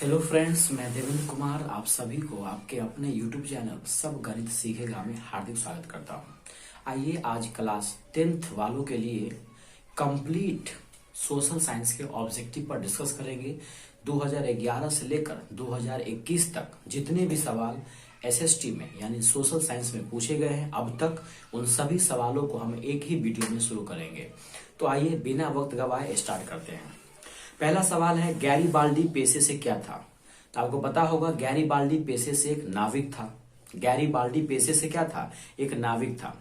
Hello friends, मैं देवेंद्र कुमार आप सभी को आपके अपने YouTube चैनल सब गणित सीखेगा में हार्दिक स्वागत करता हूं। आइए आज क्लास 10th वालों के लिए कंप्लीट सोशल साइंस के ऑब्जेक्टिव पर डिस्कस करेंगे। 2011 से लेकर 2021 तक जितने भी सवाल एसएसटी में यानी सोशल साइंस में पूछे गए हैं अब तक, उन सभी सवालों को हम एक ही वीडियो में शुरू करेंगे। तो आइए बिना वक्त गवाए स्टार्ट करते हैं। पहला सवाल है, गैरीबाल्डी पेशे से क्या था? तो आपको पता होगा गैरीबाल्डी पेशे से एक नाविक था। गैरीबाल्डी पेशे से क्या था? एक नाविक था।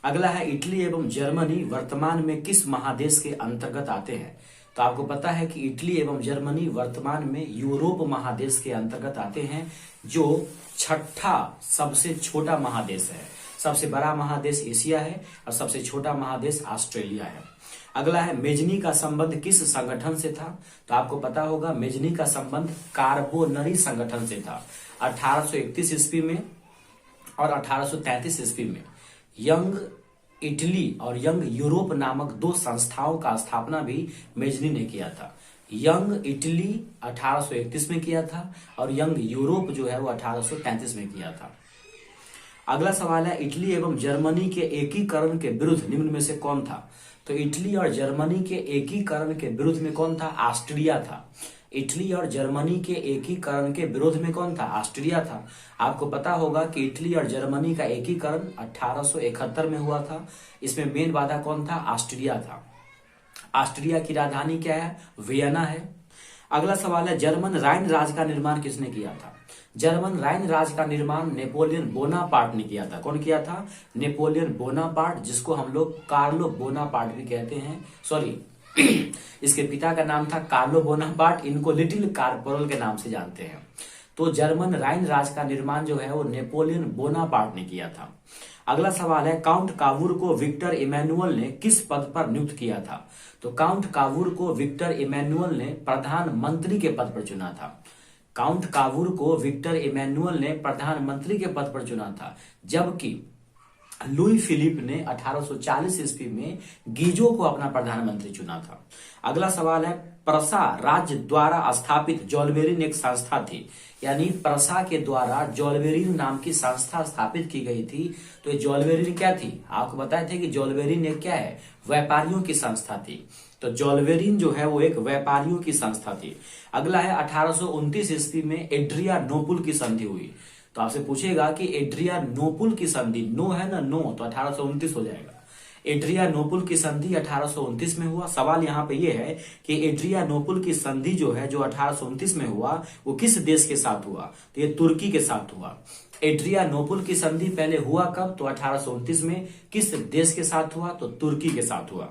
अगला है, इटली एवं जर्मनी वर्तमान में किस महादेश के अंतर्गत आते हैं? तो आपको पता है कि इटली एवं जर्मनी वर्तमान में यूरोप महादेश के अंतर्गत आते हैं, जो छठा सबसे छोटा महादेश है। सबसे बड़ा महादेश एशिया है और सबसे छोटा महादेश ऑस्ट्रेलिया है। अगला है, मेजनी का संबंध किस संगठन से था? तो आपको पता होगा मेजनी का संबंध कार्बोनरी संगठन से था। 1831 ईस्वी में और 1833 ईस्वी में यंग इटली और यंग यूरोप नामक दो संस्थाओं का स्थापना भी मेजनी ने किया था। यंग इटली 1831 में किया था और यंग यूरोप जो है वो 1833 में किया था। अगला सवाल है, इटली एवं जर्मनी के एकीकरण के विरुद्ध निम्न में से कौन था? तो इटली और जर्मनी के एकीकरण के विरुद्ध में कौन था? ऑस्ट्रिया था। इटली और जर्मनी के एकीकरण के विरोध में कौन था? ऑस्ट्रिया था। आपको पता होगा कि इटली और जर्मनी का एकीकरण 1871 में हुआ था। इसमें मेन बाधा कौन था? ऑस्ट्रिया था। ऑस्ट्रिया की राजधानी क्या है? वियना है। अगला सवाल है, जर्मन राइन राज्य का निर्माण किसने किया था? जर्मन राइन राज्य का निर्माण नेपोलियन बोनापार्ट ने किया था। कौन किया था? नेपोलियन बोनापार्ट, जिसको हम लोग कार्लो बोनापार्ट भी कहते हैं। सॉरी इसके पिता का नाम था कार्लो बोनापार्ट, इनको लिटिल कार्पोरल के नाम से जानते हैं। तो जर्मन राइन राज्य का निर्माण जो है वो नेपोलियन बोनापार्ट ने किया था। अगला सवाल है, काउंट कावूर को विक्टर इमैनुअल ने किस पद पर नियुक्त किया था? तो काउंट कावूर को विक्टर इमैनुअल ने प्रधानमंत्री के पद पर चुना था। काउंट कावूर को विक्टर इमैनुअल ने प्रधानमंत्री के पद पर चुना था, जबकि लुई फिलिप ने 1840 ईस्वी में गीजो को अपना प्रधानमंत्री चुना था। अगला सवाल है, प्रसा राज्य द्वारा स्थापित जॉलबेरिन एक संस्था थी, यानी प्रसा के द्वारा जॉलबेरिन नाम की संस्था स्थापित की गई थी। तो ये जॉलबेरिन क्या थी? आपको बताए थे कि जॉलबेरिन एक क्या है? व्यापारियों की संस्था थी। तो जॉलबेरिन जो है वो एक व्यापारियों की संस्था थी। अगला है, 1829 ईस्वी में एड्रियानोपुल की संधि हुई। तो आपसे पूछेगा कि एड्रियानोपुल की संधि, नो है ना, नो, तो 1829 हो जाएगा। एड्रियानोपुल की संधि 1829 में हुआ। सवाल यहाँ पे ये है कि एड्रियानोपुल की संधि जो है, जो 1829 में हुआ, वो किस देश के साथ हुआ? तो ये तुर्की के साथ हुआ। एड्रियानोपुल की संधि पहले हुआ कब? तो 1829 में। किस देश के साथ हुआ? तो तुर्की के साथ हुआ।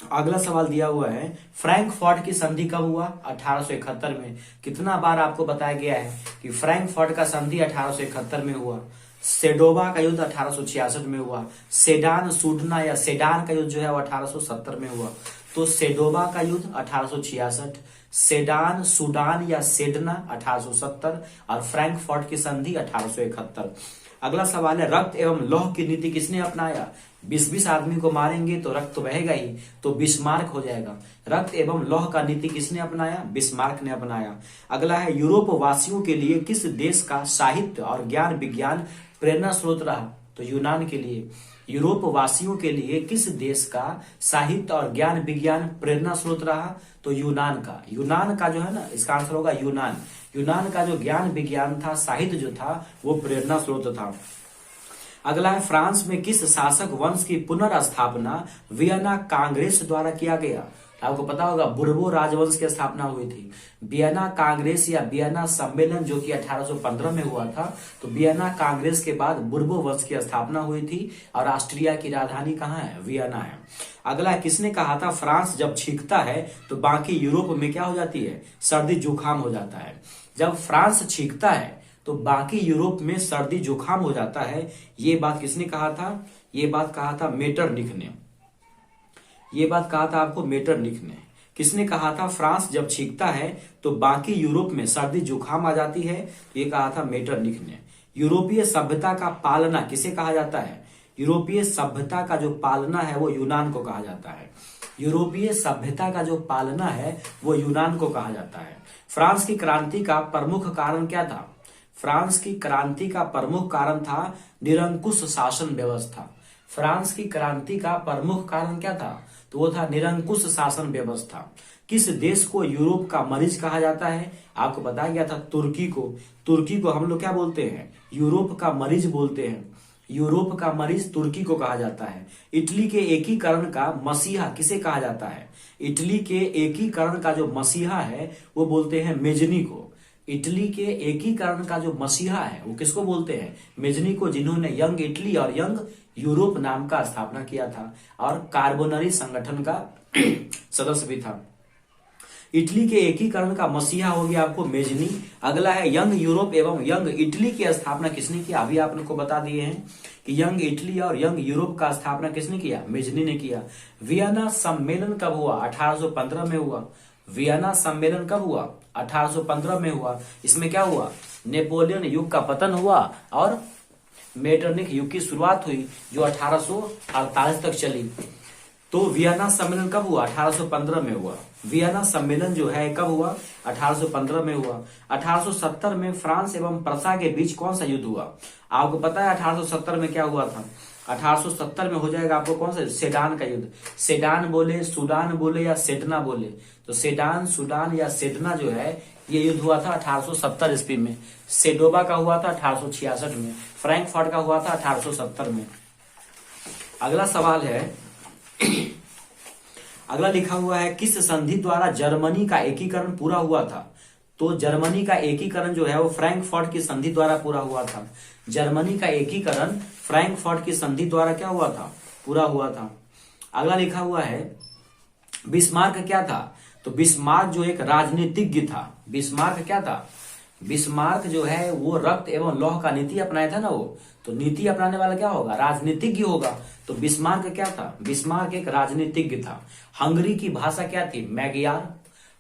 अगला सवाल दिया हुआ है, फ्रैंकफर्ट की संधि कब हुआ? 1871 में। कितना बार आपको बताया गया है कि फ्रैंकफर्ट का संधि 1871 में हुआ। सेडोवा का युद्ध 1866 में हुआ। सेडान सूडना या सेडान का युद्ध जो है वो 1870 में हुआ। तो सेडोवा का युद्ध 1866, सेडान सूडान या सेडना 1870 और फ्रैंकफर्ट की संधि 1871। अगला सवाल है, रक्त एवं लौह की नीति किसने अपनाया? 20-20 आदमी को मारेंगे तो रक्त तो बहेगा ही, तो बिस्मार्क हो जाएगा। रक्त एवं लौह का नीति किसने अपनाया? बिस्मार्क ने अपनाया। अगला है, यूरोप वासियों के लिए किस देश का साहित्य और ज्ञान विज्ञान प्रेरणा स्रोत रहा? तो यूनान के लिए। यूरोप वासियों के लिए किस देश का साहित्य और ज्ञान विज्ञान प्रेरणा स्रोत रहा? तो यूनान का। यूनान का जो है ना, इसका आंसर होगा यूनान। यूनान का जो ज्ञान विज्ञान था, साहित्य जो था, वो प्रेरणा स्रोत था। अगला है, फ्रांस में किस शासक वंश की पुनर्स्थापना वियना कांग्रेस द्वारा किया गया? आपको पता होगा बुर्बो राजवंश की स्थापना हुई थी। वियना कांग्रेस या वियना सम्मेलन जो कि 1815 में हुआ था। तो वियना कांग्रेस के बाद बुर्बो वंश की स्थापना हुई थी और ऑस्ट्रिया की राजधानी कहाँ है? वियना है। अगला, किसने कहा था फ्रांस जब छींकता है तो बाकी यूरोप में क्या हो जाती है? सर्दी जुकाम हो जाता है। जब फ्रांस छींकता है तो बाकी यूरोप में सर्दी जुकाम हो जाता है। ये बात किसने कहा था? ये बात कहा था मेटरनिख ने। ये बात कहा था आपको मेटरनिख ने। किसने कहा था फ्रांस जब छींकता है तो बाकी यूरोप में सर्दी जुकाम आ जाती है? ये कहा था मेटरनिख ने। यूरोपीय सभ्यता का पालना किसे कहा जाता है? यूरोपीय सभ्यता का जो पालना है वो यूनान को कहा जाता है। यूरोपीय सभ्यता का जो पालना है वो यूनान को कहा जाता है। फ्रांस की क्रांति का प्रमुख कारण क्या था? फ्रांस की क्रांति का प्रमुख कारण था निरंकुश शासन व्यवस्था। फ्रांस की क्रांति का प्रमुख कारण क्या था? तो वो था निरंकुश शासन व्यवस्था। किस देश को यूरोप का मरीज कहा जाता है? आपको बताया गया था तुर्की को। तुर्की को हम लोग क्या बोलते हैं? यूरोप का मरीज बोलते हैं। यूरोप का मरीज तुर्की को कहा जाता है। इटली के एकीकरण का मसीहा किसे कहा जाता है? इटली के एकीकरण का जो मसीहा है वो बोलते हैं मेजनी को। इटली के एकीकरण का जो मसीहा है वो किसको बोलते हैं? मेजनी को, जिन्होंने यंग इटली और यंग यूरोप नाम का स्थापना किया था और कार्बोनरी संगठन का सदस्य भी था। इटली के एकीकरण का मसीहा हो गया आपको मेजनी। अगला है यंग यूरोप एवं यंग इटली की स्थापना किसने किया? अभी आपको बता दिए हैं कि यंग इटली और यंग यूरोप का स्थापना किसने किया? मेजनी ने किया। वियना सम्मेलन कब हुआ? 1815 में हुआ। वियना सम्मेलन कब हुआ? 1815 में हुआ। इसमें क्या हुआ? नेपोलियन युग का पतन हुआ और मेटरनिख युग की शुरुआत हुई जो 1848 तक चली। तो वियना सम्मेलन कब हुआ? 1815 में हुआ। वियना सम्मेलन जो है कब हुआ? 1815 में हुआ। 1870 में फ्रांस एवं प्रसा के बीच कौन सा युद्ध हुआ? आपको पता है 1870 में क्या हुआ था? 1870 में हो जाएगा आपको कौन सा? सेडान का युद्ध। सेडान बोले, सूडान बोले या सेडना बोले, तो सेडान, सूडान या सेडना जो है ये युद्ध हुआ था 1870 ईस्वी में। सेडोबा का हुआ था 1866 में। फ्रैंकफर्ट का हुआ था 1870 में। अगला सवाल है, अगला लिखा हुआ है किस संधि द्वारा जर्मनी का एकीकरण पूरा हुआ था? तो जर्मनी का एकीकरण जो है वो फ्रैंकफर्ट की संधि द्वारा पूरा हुआ था। जर्मनी का एकीकरण फ्रैंकफर्ट की संधि द्वारा क्या हुआ था? पूरा हुआ था। अगला लिखा हुआ है बिस्मार्क क्या था? तो बिस्मार्क जो एक राजनीतिज्ञ था। बिस्मार्क क्या था? बिस्मार्क जो है वो रक्त एवं लौह का नीति अपनाया था ना वो, तो नीति अपनाने वाला क्या होगा? राजनीतिज्ञ होगा। तो बिस्मार्क क्या था? बिस्मार्क एक राजनीतिज्ञ था। हंगरी की भाषा क्या थी? मैगियार।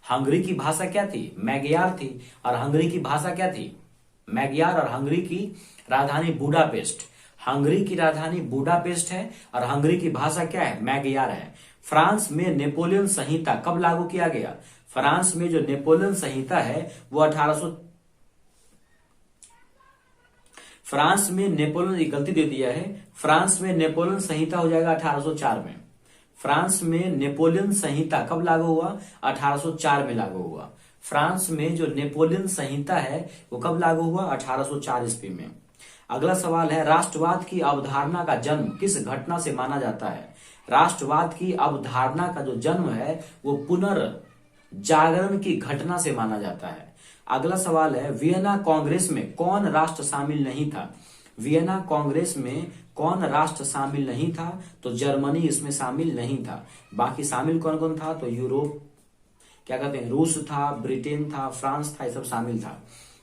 हंगरी की भाषा क्या थी? मैगियार थी। और हंगरी की भाषा क्या थी? मैगियार। और हंगरी की राजधानी बुडापेस्ट। हंगरी की राजधानी बुडापेस्ट है और हंगरी की भाषा क्या है? मैगियार है। फ्रांस में नेपोलियन संहिता कब लागू किया गया? फ्रांस में जो नेपोलियन संहिता है वो 1800 फ्रांस में नेपोलियन, गलती दे दिया है, फ्रांस में नेपोलियन संहिता हो जाएगा 1804 में। फ्रांस में नेपोलियन संहिता कब लागू हुआ? 1804 में लागू हुआ। फ्रांस में जो नेपोलियन संहिता है वो कब लागू हुआ? 1804 ईस्वी में। अगला सवाल है राष्ट्रवाद की अवधारणा का जन्म किस घटना से माना जाता है? राष्ट्रवाद की अवधारणा का जो जन्म है वो पुनर्जागरण की घटना से माना जाता है। अगला सवाल है वियना कांग्रेस में कौन राष्ट्र शामिल नहीं था? वियना कांग्रेस में कौन राष्ट्र शामिल नहीं था? तो जर्मनी इसमें शामिल नहीं था। बाकी शामिल कौन कौन था? तो यूरोप, क्या कहते हैं, रूस था, ब्रिटेन था, फ्रांस था, ये सब शामिल था।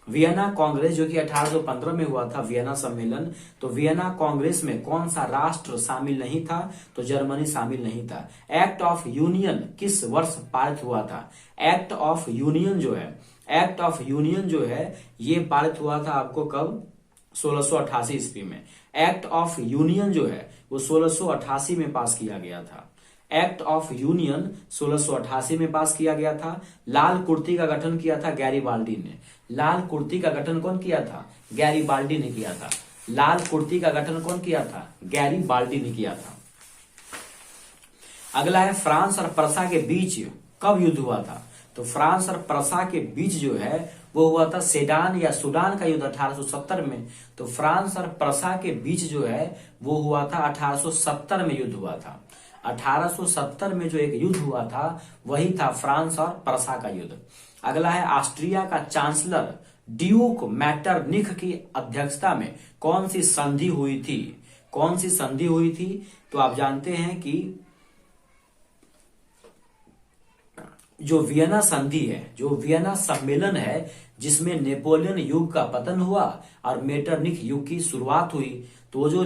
वियना कांग्रेस जो कि 1815 में हुआ था वियना सम्मेलन, तो वियना कांग्रेस में कौन सा राष्ट्र शामिल नहीं था? तो जर्मनी शामिल नहीं था। एक्ट ऑफ यूनियन किस वर्ष पारित हुआ था? एक्ट ऑफ यूनियन जो है, एक्ट ऑफ यूनियन जो है ये पारित हुआ था आपको कब? 1688 ईस्वी में। एक्ट ऑफ यूनियन जो है वो 1688 में पास किया गया था। एक्ट ऑफ यूनियन 1688 में पास किया गया था। लाल कुर्ती का गठन किया था गैरीबाल्डी ने। लाल कुर्ती का गठन कौन किया था? गैरीबाल्डी ने किया था। लाल कुर्ती का गठन कौन किया था? गैरीबाल्डी ने किया था। अगला है फ्रांस और प्रसा के बीच कब युद्ध हुआ था? तो फ्रांस और प्रसा के बीच जो है वो हुआ था सेडान या सूडान का युद्ध 1870 में। तो फ्रांस और प्रसा के बीच जो है वो हुआ था 1870 में युद्ध हुआ था। 1870 में जो एक युद्ध हुआ था वही था फ्रांस और प्रसा का युद्ध। अगला है ऑस्ट्रिया का चांसलर ड्यूक मैटरनिख की अध्यक्षता में कौन सी संधि हुई थी? कौन सी संधि हुई थी? तो आप जानते हैं कि जो वियना संधि है, जो वियना सम्मेलन है, जिसमें नेपोलियन युग का पतन हुआ और मेटरनिख युग की शुरुआत हुई, तो जो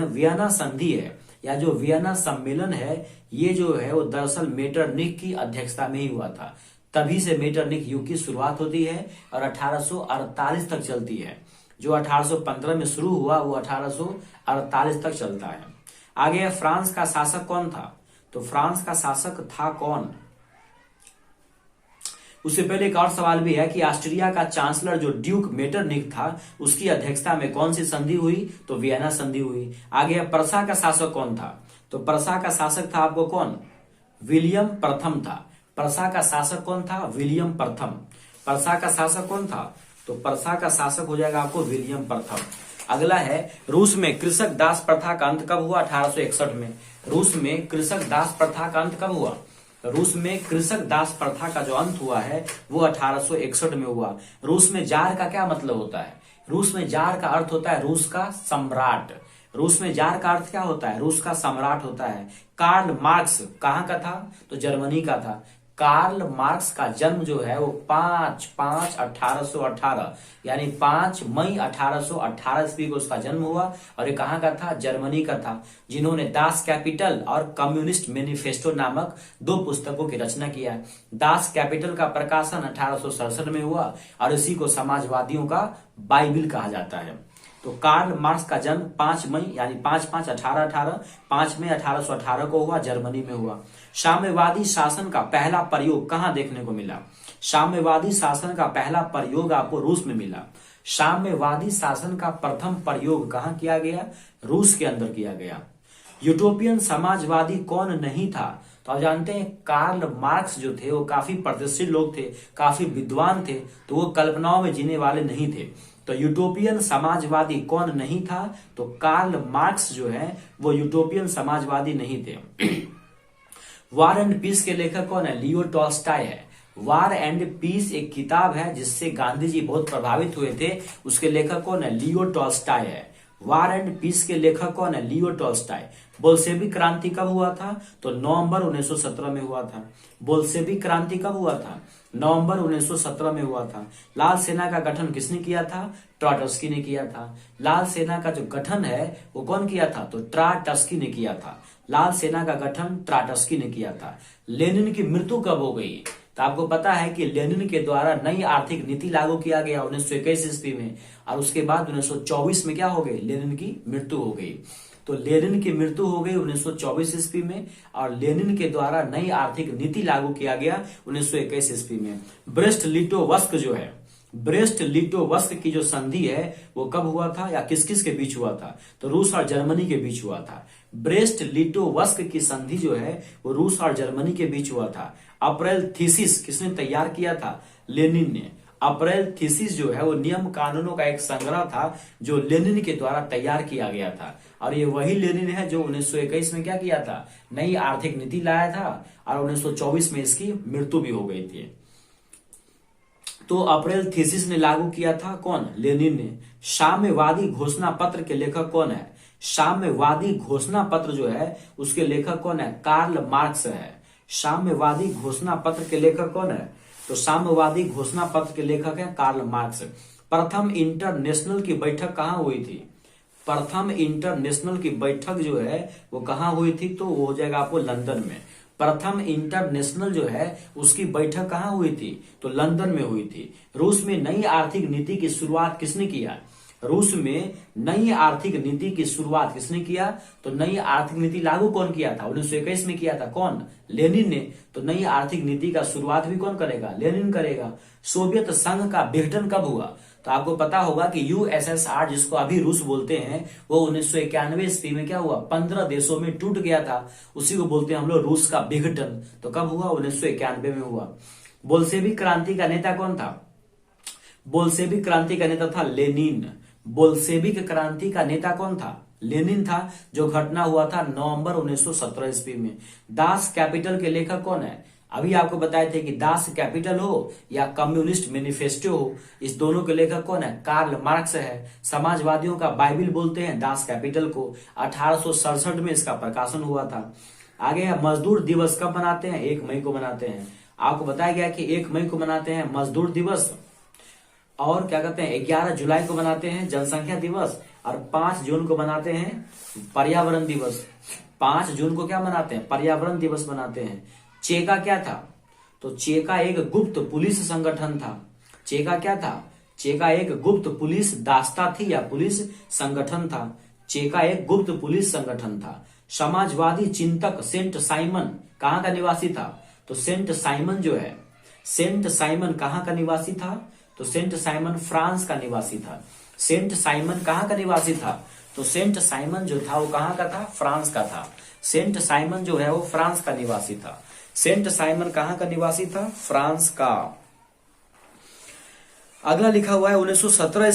वियना संधि है या जो वियना सम्मेलन है ये जो है वो दरअसल मेटरनिख की अध्यक्षता में ही हुआ था। तभी से मेटरनिख युग की शुरुआत होती है और 1848 तक चलती है। जो 1815 में शुरू हुआ वो 1848 तक चलता है। आगे फ्रांस का शासक कौन था? तो फ्रांस का शासक था कौन? उससे पहले एक और सवाल भी है कि ऑस्ट्रिया का चांसलर जो ड्यूक मेटरनिक था, उसकी अध्यक्षता में कौन सी संधि हुई? तो वियना संधि हुई। आगे प्रसा का शासक कौन था? तो प्रसा का शासक था आपको कौन? विलियम प्रथम था। प्रसा का शासक कौन था? विलियम प्रथम। प्रसा का शासक कौन था? तो प्रसा का शासक हो जाएगा आपको विलियम प्रथम। अगला है, रूस में कृषक दास प्रथा का अंत कब हुआ? 1861 में। रूस में कृषक दास प्रथा का अंत कब हुआ? रूस में कृषक दास प्रथा का जो अंत हुआ है वो 1861 में हुआ। रूस में जार का क्या मतलब होता है? रूस में जार का अर्थ होता है रूस का सम्राट। रूस में जार का अर्थ क्या होता है? रूस का सम्राट होता है। कार्ल मार्क्स कहाँ का था? तो जर्मनी का था। कार्ल मार्क्स का जन्म जो है वो 5/5/1818 यानी 5 मई 1818 ईस्वी को उसका जन्म हुआ और ये कहाँ का था? जर्मनी का था। जिन्होंने दास कैपिटल और कम्युनिस्ट मैनिफेस्टो नामक 2 पुस्तकों की रचना किया है। दास कैपिटल का प्रकाशन 1867 में हुआ और इसी को समाजवादियों का बाइबिल कहा जाता है। तो कार्ल मार्क्स का जन्म 5 मई यानी 5/5/1818 5 मई 1818 को हुआ, जर्मनी में हुआ। साम्यवादी शासन का पहला प्रयोग कहां देखने को मिला? साम्यवादी शासन का पहला प्रयोग आपको रूस में मिला। साम्यवादी शासन का प्रथम प्रयोग कहां किया गया? रूस के अंदर किया गया। यूटोपियन समाजवादी कौन नहीं था? तो आप जानते हैं कार्ल मार्क्स जो थे वो काफी प्रतिष्ठित लोग थे, काफी विद्वान थे, तो वो कल्पनाओं में जीने वाले नहीं थे। तो यूटोपियन समाजवादी कौन नहीं था? तो कार्ल मार्क्स जो है वो यूटोपियन समाजवादी नहीं थे। वार एंड पीस के लेखक कौन है? लियो टॉल्स्टॉय है। वार एंड पीस एक किताब है जिससे गांधी जी बहुत प्रभावित हुए थे, उसके लेखक कौन है? लियो टॉल्स्टॉय है। वार एंड पीस के लेखक कौन है? Leo Tolstoy. बोल्शेविक क्रांति कब हुआ था? तो नवंबर 1917 में हुआ था। बोल्शेविक क्रांति कब हुआ था? नवंबर 1917 में हुआ था। लाल सेना का गठन किसने किया था? ट्राटस्की ने किया था। लाल सेना का जो गठन है वो कौन किया था? तो ट्राटस्की ने किया था। लाल सेना का गठन ट्राटस्की ने किया था। लेनिन की मृत्यु कब हो गई? तो आपको पता है कि लेनिन के द्वारा नई आर्थिक नीति लागू किया गया 1921 ईस्वी में और उसके बाद 1924 में क्या हो गई? लेनिन की मृत्यु हो गई। तो लेनिन की मृत्यु हो गई 1924 ईस्वी में और लेनिन के द्वारा नई आर्थिक नीति लागू किया गया 1921 ईस्वी में। ब्रेस्ट लिटोवस्क जो है, ब्रेस्ट लिटोवस्क की जो संधि है वो कब हुआ था या किस किस के बीच हुआ था? तो रूस और जर्मनी के बीच हुआ था। ब्रेस्ट लिटोवस्क की संधि जो है वो रूस और जर्मनी के बीच हुआ था। अप्रैल थीसिस किसने तैयार किया था? लेनिन ने। अप्रैल थीसिस जो है वो नियम कानूनों का एक संग्रह था जो लेनिन के द्वारा तैयार किया गया था और ये वही लेनिन है जो 1921 में क्या किया था? नई आर्थिक नीति लाया था और 1924 में इसकी मृत्यु भी हो गई थी। तो अप्रैल थीसिस ने लागू किया था कौन? लेनिन ने। साम्यवादी घोषणा पत्र के लेखक कौन है? साम्यवादी घोषणा पत्र जो है उसके लेखक कौन है? कार्ल मार्क्स है। साम्यवादी घोषणा पत्र के लेखक कौन है? तो साम्यवादी घोषणा पत्र के लेखक है कार्ल मार्क्स। प्रथम इंटरनेशनल की बैठक कहां हुई थी? प्रथम इंटरनेशनल की बैठक जो है वो कहां हुई थी? तो वो हो जाएगा आपको लंदन में। प्रथम इंटरनेशनल जो है उसकी बैठक कहां हुई थी? तो लंदन में हुई थी। रूस में नई आर्थिक नीति की शुरुआत किसने किया? रूस में नई आर्थिक नीति की शुरुआत किसने किया? तो नई आर्थिक नीति लागू कौन किया था? 1921 में किया था। कौन? लेनिन ने। तो नई आर्थिक नीति का शुरुआत भी कौन करेगा? लेनिन करेगा। सोवियत संघ का विघटन कब हुआ? तो आपको पता होगा कि यूएसएसआर जिसको अभी रूस बोलते हैं वो 1991 ईस्वी में क्या हुआ? 15 देशों में टूट गया था। उसी को बोलते हैं हम लोग रूस का विघटन। तो कब हुआ? 1991 में हुआ। बोल्शेविक क्रांति का नेता कौन था? बोल्शेविक क्रांति का नेता था लेनिन। बोल्शेविक क्रांति का नेता कौन था? लेनिन था। जो घटना हुआ था नवंबर 1917 ईस्वी में। दास कैपिटल के लेखक कौन है? अभी आपको बताए थे कि दास कैपिटल हो या कम्युनिस्ट मैनिफेस्टो हो, इस दोनों के लेखक कौन है? कार्ल मार्क्स है। समाजवादियों का बाइबिल बोलते हैं दास कैपिटल को। 1867 में इसका प्रकाशन हुआ था। आगे है मजदूर दिवस कब मनाते हैं? 1 मई को मनाते हैं। आपको बताया गया कि 1 मई को मनाते हैं मजदूर दिवस और क्या कहते हैं 11 जुलाई को मनाते हैं जनसंख्या दिवस और 5 जून को मनाते हैं पर्यावरण दिवस। 5 जून को क्या मनाते हैं? पर्यावरण दिवस मनाते हैं। चेका क्या था? तो चेका एक गुप्त पुलिस संगठन था। चेका क्या था? चेका एक गुप्त पुलिस दास्ता थी या पुलिस संगठन था। चेका एक गुप्त पुलिस संगठन था। समाजवादी चिंतक सेंट साइमन कहाँ का निवासी था? तो सेंट साइमन जो है, सेंट साइमन कहाँ का निवासी था? तो सेंट साइमन फ्रांस का निवासी था। सेंट साइमन कहाँ का निवासी था? तो सेंट साइमन जो था वो कहाँ का था? फ्रांस का था। सेंट साइमन जो है वो फ्रांस का निवासी था। सेंट साइमन कहाँ का निवासी था? फ्रांस का। अगला लिखा हुआ है 1917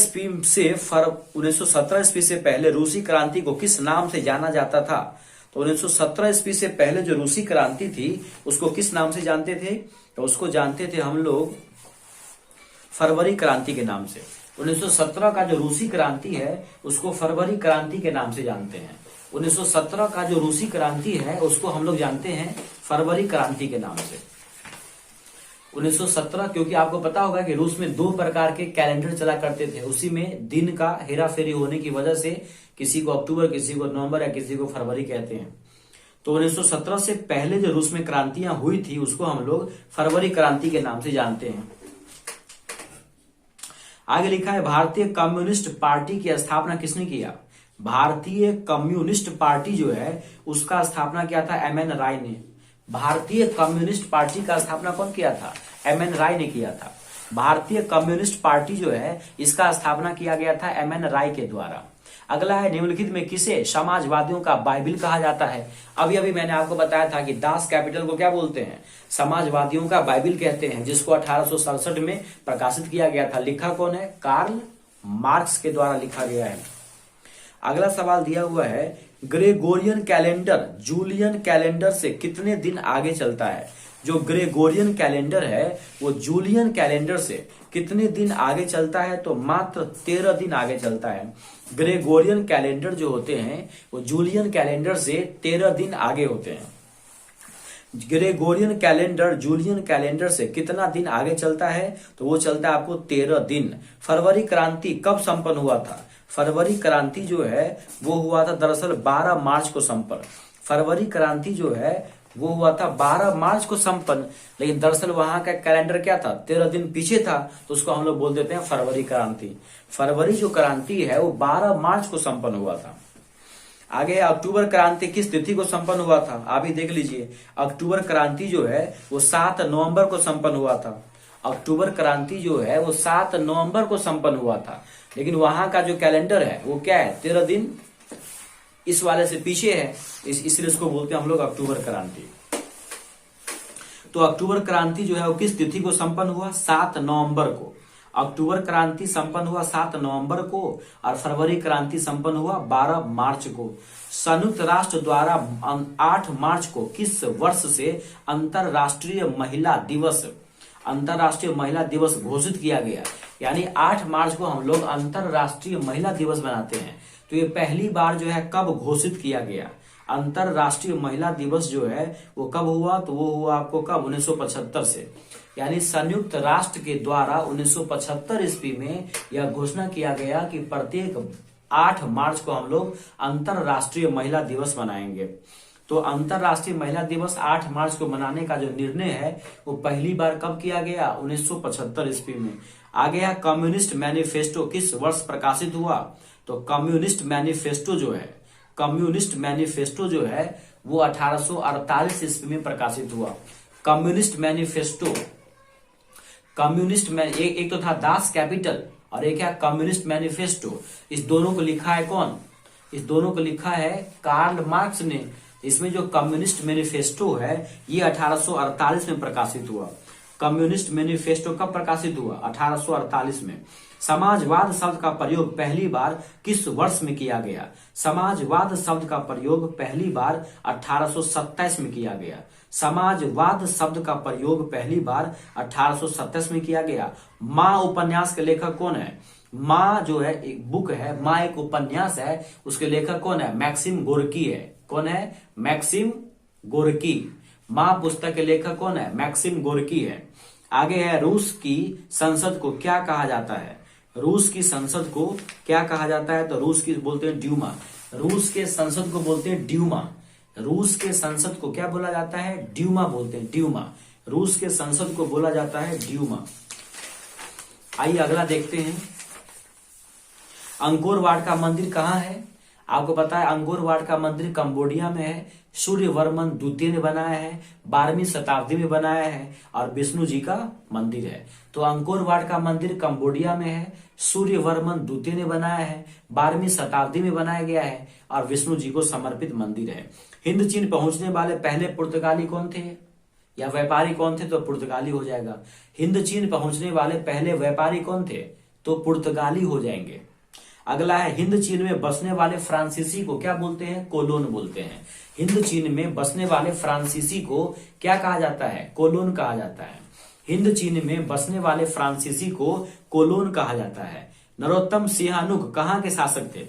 ईस्वी से पहले रूसी क्रांति को किस नाम से जाना जाता था? तो 1917 ईस्वी से पहले जो रूसी क्रांति थी उसको किस नाम से जानते थे? तो उसको जानते थे हम लोग फरवरी क्रांति के नाम से। 1917 का जो रूसी क्रांति है उसको फरवरी क्रांति के नाम से जानते हैं। 1917 का जो रूसी क्रांति है उसको हम लोग जानते हैं फरवरी क्रांति के नाम से। 1917 क्योंकि आपको पता होगा कि रूस में 2 प्रकार के कैलेंडर चला करते थे, उसी में दिन का हेरा फेरी होने की वजह से किसी को अक्टूबर, किसी को नवंबर या किसी को फरवरी कहते हैं। तो 1917 से पहले जो रूस में क्रांतियां हुई थी उसको हम लोग फरवरी क्रांति के नाम से जानते हैं। आगे लिखा है भारतीय कम्युनिस्ट पार्टी की स्थापना किसने किया? भारतीय कम्युनिस्ट पार्टी जो है उसका स्थापना किया था एम एन राय ने। भारतीय कम्युनिस्ट पार्टी का स्थापना कौन किया था? एम एन राय ने किया था। भारतीय कम्युनिस्ट पार्टी जो है इसका स्थापना किया गया था एम एन राय के द्वारा। अगला है निम्नलिखित में किसे समाजवादियों का बाइबिल कहा जाता है? अभी अभी मैंने आपको बताया था कि दास कैपिटल को क्या बोलते हैं? समाजवादियों का बाइबिल कहते हैं, जिसको 1867 में प्रकाशित किया गया था। लिखा कौन है? कार्ल मार्क्स के द्वारा लिखा गया है। अगला सवाल दिया हुआ है ग्रेगोरियन कैलेंडर जूलियन कैलेंडर से कितने दिन आगे चलता है? जो ग्रेगोरियन कैलेंडर है वो जूलियन कैलेंडर से कितने दिन आगे चलता है? तो मात्र 13 दिन आगे चलता है। ग्रेगोरियन कैलेंडर जो होते हैं वो जूलियन कैलेंडर से 13 दिन आगे होते हैं। ग्रेगोरियन कैलेंडर जूलियन कैलेंडर से कितना दिन आगे चलता है? तो वो चलता है आपको 13 दिन। फरवरी क्रांति कब संपन्न हुआ था? फरवरी क्रांति जो है वो हुआ था दरअसल 12 मार्च को संपन्न। फरवरी क्रांति जो है वो हुआ था 12 मार्च को संपन्न, लेकिन दरअसल वहां का कैलेंडर क्या था? 13 दिन पीछे था, तो उसको हम लोग बोल देते हैं फरवरी क्रांति। फरवरी जो क्रांति है वो 12 मार्च को संपन्न हुआ था। आगे अक्टूबर क्रांति किस तिथि को संपन्न हुआ था? आप ही देख लीजिए, अक्टूबर क्रांति जो है वो 7 नवंबर को संपन्न हुआ था। अक्टूबर क्रांति जो है वो 7 नवंबर को संपन्न हुआ था, लेकिन वहां का जो कैलेंडर है वो क्या है? 13 दिन इस वाले से पीछे है, इसलिए इसको बोलते हैं हम लोग अक्टूबर क्रांति। तो अक्टूबर क्रांति जो है वो किस तिथि को संपन्न हुआ? 7 नवंबर को। अक्टूबर क्रांति संपन्न हुआ 7 नवंबर को और फरवरी क्रांति संपन्न हुआ 12 मार्च को। संयुक्त राष्ट्र द्वारा 8 मार्च को किस वर्ष से अंतरराष्ट्रीय महिला दिवस घोषित किया गया? यानी 8 मार्च को हम लोग अंतरराष्ट्रीय महिला दिवस मनाते हैं। तो ये पहली बार जो है कब घोषित किया गया? अंतरराष्ट्रीय महिला दिवस जो है वो कब हुआ? तो वो हुआ आपको कब? 1975 से। यानी संयुक्त राष्ट्र के द्वारा 1975 ईस्वी में यह घोषणा किया गया कि प्रत्येक 8 मार्च को हम लोग अंतरराष्ट्रीय महिला दिवस मनाएंगे। तो अंतरराष्ट्रीय महिला दिवस 8 मार्च को मनाने का जो निर्णय है वो पहली बार कब किया गया? 1975 ईस्वी में। आगे है कम्युनिस्ट मैनिफेस्टो किस वर्ष प्रकाशित हुआ? तो कम्युनिस्ट मैनिफेस्टो जो है वो 1848 ईस्वी में प्रकाशित हुआ। कम्युनिस्ट मैनिफेस्टो, एक तो था दास कैपिटल और एक है कम्युनिस्ट मैनिफेस्टो। इस दोनों को लिखा है कौन? इस दोनों को लिखा है कार्ल मार्क्स ने। इसमें जो कम्युनिस्ट मैनिफेस्टो है ये 1848 में प्रकाशित हुआ। कम्युनिस्ट मैनिफेस्टो कब प्रकाशित हुआ? 1848 में। समाजवाद शब्द का प्रयोग पहली बार किस वर्ष में किया गया? समाजवाद शब्द का प्रयोग पहली बार 1827 में किया गया। समाजवाद शब्द का प्रयोग पहली बार 1827 में किया गया। माँ उपन्यास के लेखक कौन है? माँ जो है एक बुक है, माँ एक उपन्यास है, उसके लेखक कौन है? मैक्सिम गोर्की है। कौन है? Maxim Gorky. माँ पुस्तक के लेखक कौन है? मैक्सिम गोर्की है। आगे है रूस की संसद को क्या कहा जाता है? रूस की संसद को क्या कहा जाता है? तो रूस की बोलते हैं ड्यूमा। रूस के संसद को बोलते हैं ड्यूमा। रूस के संसद को क्या बोला जाता है? ड्यूमा बोलते हैं, ड्यूमा। रूस के संसद को बोला जाता है ड्यूमा। आइए अगला देखते हैं। अंकोर वाट का मंदिर कहाँ है? आपको पता है अंकोर वाट का मंदिर कंबोडिया में है, सूर्यवर्मन द्वितीय ने बनाया है, 12वीं शताब्दी में बनाया है और विष्णु जी का मंदिर है। तो अंकोर वाट का मंदिर कंबोडिया में है, सूर्यवर्मन द्वितीय ने बनाया है, 12वीं शताब्दी में बनाया गया है और विष्णु जी को समर्पित मंदिर है। हिंद चीन पहुंचने वाले पहले पुर्तगाली कौन थे या व्यापारी कौन थे? तो पुर्तगाली हो जाएगा। हिंद चीन पहुंचने वाले पहले व्यापारी कौन थे? तो पुर्तगाली हो जाएंगे। अगला है हिंद चीन में बसने वाले फ्रांसीसी को क्या बोलते हैं? कोलोन बोलते हैं। हिंद चीन में बसने वाले फ्रांसीसी को क्या कहा जाता है? कोलोन कहा जाता है। हिंद चीन में बसने वाले फ्रांसीसी को कोलोन कहा जाता है। नरोत्तम सिंहानुग कहाँ के शासक थे?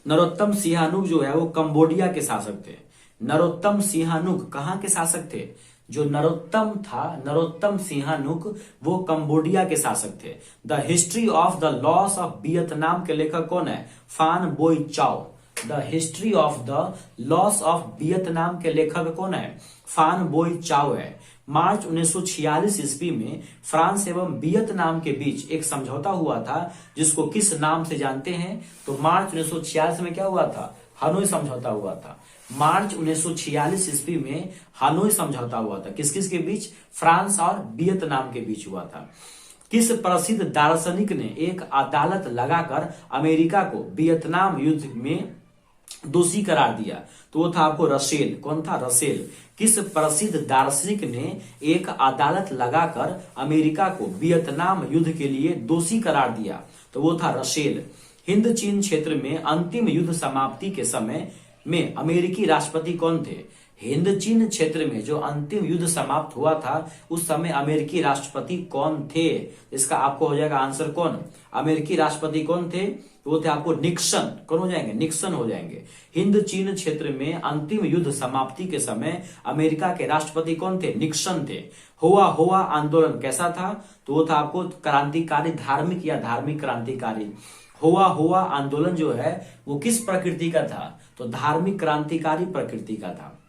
नरोत्तम सिंहानुग जो है वो कंबोडिया के शासक थे। नरोत्तम सिंहानुग कहाँ के शासक थे? जो नरोत्तम था, नरोत्तम सिंहानुग, वो कंबोडिया के शासक थे। The history of the loss of Vietnam के लेखक कौन है? फान बोई चाओ। The history of the loss of Vietnam के लेखक कौन है? फान बोई चाओ है। मार्च 1946 ईस्वी में फ्रांस एवं वियतनाम के बीच एक समझौता हुआ था, जिसको किस नाम से जानते हैं? तो मार्च 1946 में क्या हुआ था? हनोई समझौता हुआ था। मार्च 1946 ईस्वी में हनोई समझौता हुआ था। किस किस के बीच? फ्रांस और वियतनाम के बीच हुआ था। किस प्रसिद्ध दार्शनिक ने एक अदालत लगाकर अमेरिका को वियतनाम युद्ध में दोषी करार दिया? तो वो था आपको रसेल। कौन था? रसेल। किस प्रसिद्ध दार्शनिक ने एक अदालत लगाकर अमेरिका को वियतनाम युद्ध के लिए दोषी करार दिया? तो वो था रसेल। हिंद चीन क्षेत्र में अंतिम युद्ध समाप्ति के समय में अमेरिकी राष्ट्रपति कौन थे? हिंद चीन क्षेत्र में जो अंतिम युद्ध समाप्त हुआ था उस समय अमेरिकी राष्ट्रपति कौन थे? इसका आपको हो जाएगा आंसर कौन? अमेरिकी राष्ट्रपति कौन थे? वो थे आपको निक्सन। कौन हो जाएंगे? निक्सन हो जाएंगे। हिंद चीन क्षेत्र में अंतिम युद्ध समाप्ति के समय अमेरिका के राष्ट्रपति कौन थे? निक्सन थे। होआ आंदोलन कैसा था? तो वो था आपको क्रांतिकारी, धार्मिक या धार्मिक क्रांतिकारी। होआ आंदोलन जो है वो किस प्रकृति का था? तो धार्मिक क्रांतिकारी प्रकृति का था।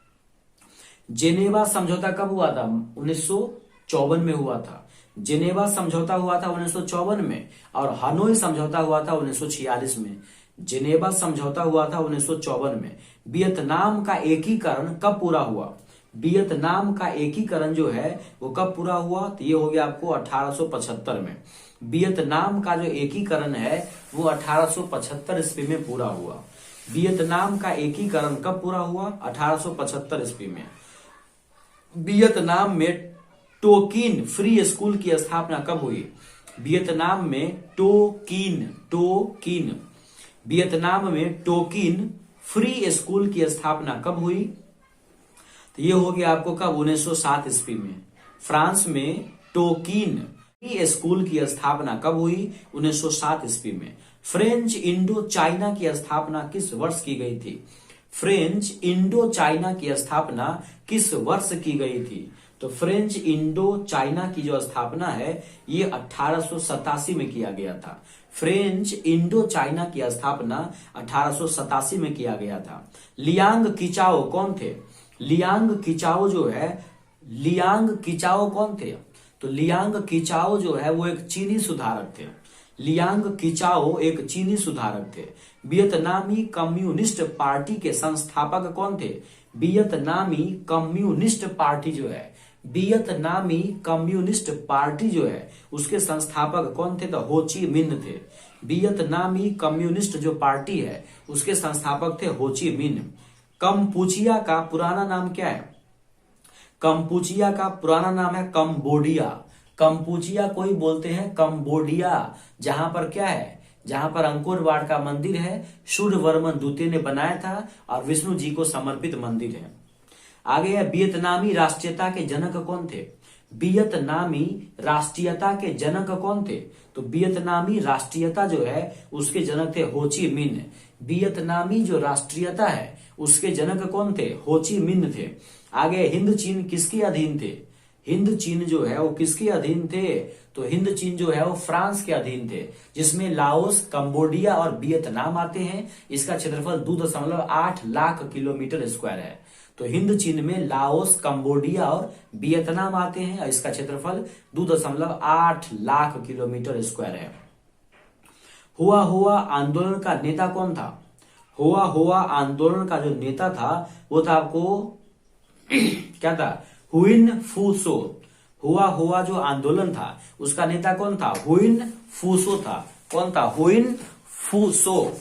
जेनेवा समझौता कब हुआ था? 1954 में हुआ था। जेनेवा समझौता हुआ था 1954 में और हनोई समझौता हुआ था 1946 में। जेनेवा समझौता हुआ था 1954 में। वियतनाम का एकीकरण कब पूरा हुआ? वियतनाम का एकीकरण जो है वो कब पूरा हुआ? तो ये हो गया आपको 1875 में। वियतनाम का जो एकीकरण है वो 1875 ईस्वी में पूरा हुआ। वियतनाम का एकीकरण कब पूरा हुआ? 1875 ईस्वी में। वियतनाम में टोकिन फ्री स्कूल की स्थापना कब हुई? वियतनाम में टोकिन वियतनाम में टोकिन फ्री स्कूल की स्थापना कब हुई? तो ये हो गया आपको कब? 1907 ईस्वी में। फ्रांस में टोकिन फ्री स्कूल की स्थापना कब हुई? 1907 ईस्वी में। फ्रेंच इंडो चाइना की स्थापना किस वर्ष की गई थी? फ्रेंच इंडो चाइना की स्थापना किस वर्ष की गई थी? तो फ्रेंच इंडो चाइना की जो स्थापना है ये 1887 में किया गया था। फ्रेंच इंडो चाइना की स्थापना 1887 में किया गया था। लियांग किचाओ कौन थे? लियांग किचाओ जो है, लियांग किचाओ कौन थे? तो लियांग किचाओ जो है वो एक चीनी सुधारक थे। लियांग किचाओ एक चीनी सुधारक थे। वियतनामी कम्युनिस्ट पार्टी के संस्थापक कौन थे? वियतनामी कम्युनिस्ट पार्टी जो है, वियतनामी कम्युनिस्ट पार्टी जो है उसके संस्थापक कौन थे? तो हो ची मिन्ह थे। वियतनामी कम्युनिस्ट जो पार्टी है उसके संस्थापक थे हो ची मिन्ह। कंपूचिया का पुराना नाम क्या है? कंपूचिया का पुराना नाम है कंबोडिया। कंपूचिया कोई बोलते हैं कंबोडिया, जहां पर क्या है? जहां पर अंकोर वाट का मंदिर है, सूर्यवर्मन द्वितीय ने बनाया था और विष्णु जी को समर्पित मंदिर है। आगे है वियतनामी राष्ट्रीयता के जनक कौन थे? वियतनामी राष्ट्रीयता के जनक कौन थे? तो वियतनामी राष्ट्रीयता जो है उसके जनक थे हो ची मिन्ह। वियतनामी जो राष्ट्रीयता है उसके जनक कौन थे? हो ची मिन्ह थे। आगे हिंद चीन किसके अधीन थे? हिंद चीन जो है वो किसके अधीन थे? तो हिंद चीन जो है वो फ्रांस के अधीन थे, जिसमें लाओस, कंबोडिया और वियतनाम आते हैं। इसका क्षेत्रफल 2.8 लाख किलोमीटर स्क्वायर है। तो हिंद चीन में लाओस, कंबोडिया और वियतनाम आते हैं और इसका क्षेत्रफल 2.8 लाख किलोमीटर स्क्वायर है। हुआ आंदोलन का नेता कौन था? हुआ आंदोलन का जो नेता था वो था आपको क्या था, हुइन फूसो। हुआ जो आंदोलन था उसका नेता कौन था, हुइन फूसो था। कौन था, हुइन फूसो।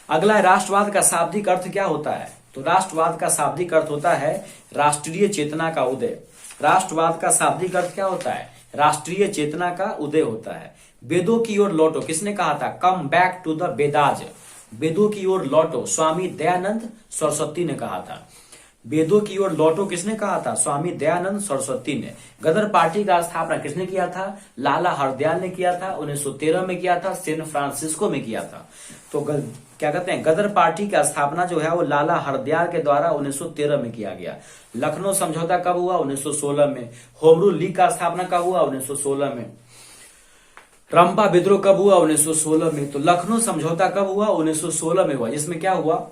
अगला है राष्ट्रवाद का शाब्दिक अर्थ क्या होता है। तो राष्ट्रवाद का शाब्दिक अर्थ होता है राष्ट्रीय चेतना का उदय। राष्ट्रवाद का शाब्दिक अर्थ क्या होता है, राष्ट्रीय चेतना का उदय होता है। वेदों की ओर लौटो किसने कहा था, come back to the Vedas. वेदों की ओर लौटो स्वामी दयानंद सरस्वती ने कहा था। वेदों की ओर लौटो किसने कहा था, स्वामी दयानंद सरस्वती ने। गदर पार्टी का स्थापना किसने किया था, लाला हरदयाल ने किया था। 1913 में किया था, सैन फ्रांसिस्को में किया था। तो क्या कहते हैं, गदर पार्टी का स्थापना जो है वो लाला हरदयाल के द्वारा 1913 में किया गया। लखनऊ समझौता कब हुआ, 1916 में। होमरू लीग का स्थापना कब हुआ, 1916 में। रंपा विद्रोह कब हुआ, 1916 में। तो लखनऊ समझौता कब हुआ, 1916 में हुआ, जिसमें क्या हुआ,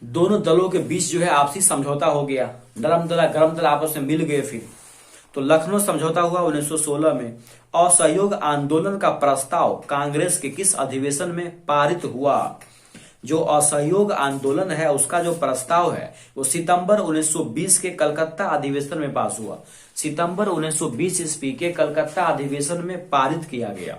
दोनों दलों के बीच जो है आपसी समझौता हो गया। नरम दल गरम दल आपस में मिल गए फिर। तो लखनऊ समझौता हुआ 1916 में। असहयोग आंदोलन का प्रस्ताव कांग्रेस के किस अधिवेशन में पारित हुआ। जो असहयोग आंदोलन है उसका जो प्रस्ताव है वो सितंबर 1920 के कलकत्ता अधिवेशन में पास हुआ। सितंबर 1920 ईस्वी के कलकत्ता अधिवेशन में पारित किया गया।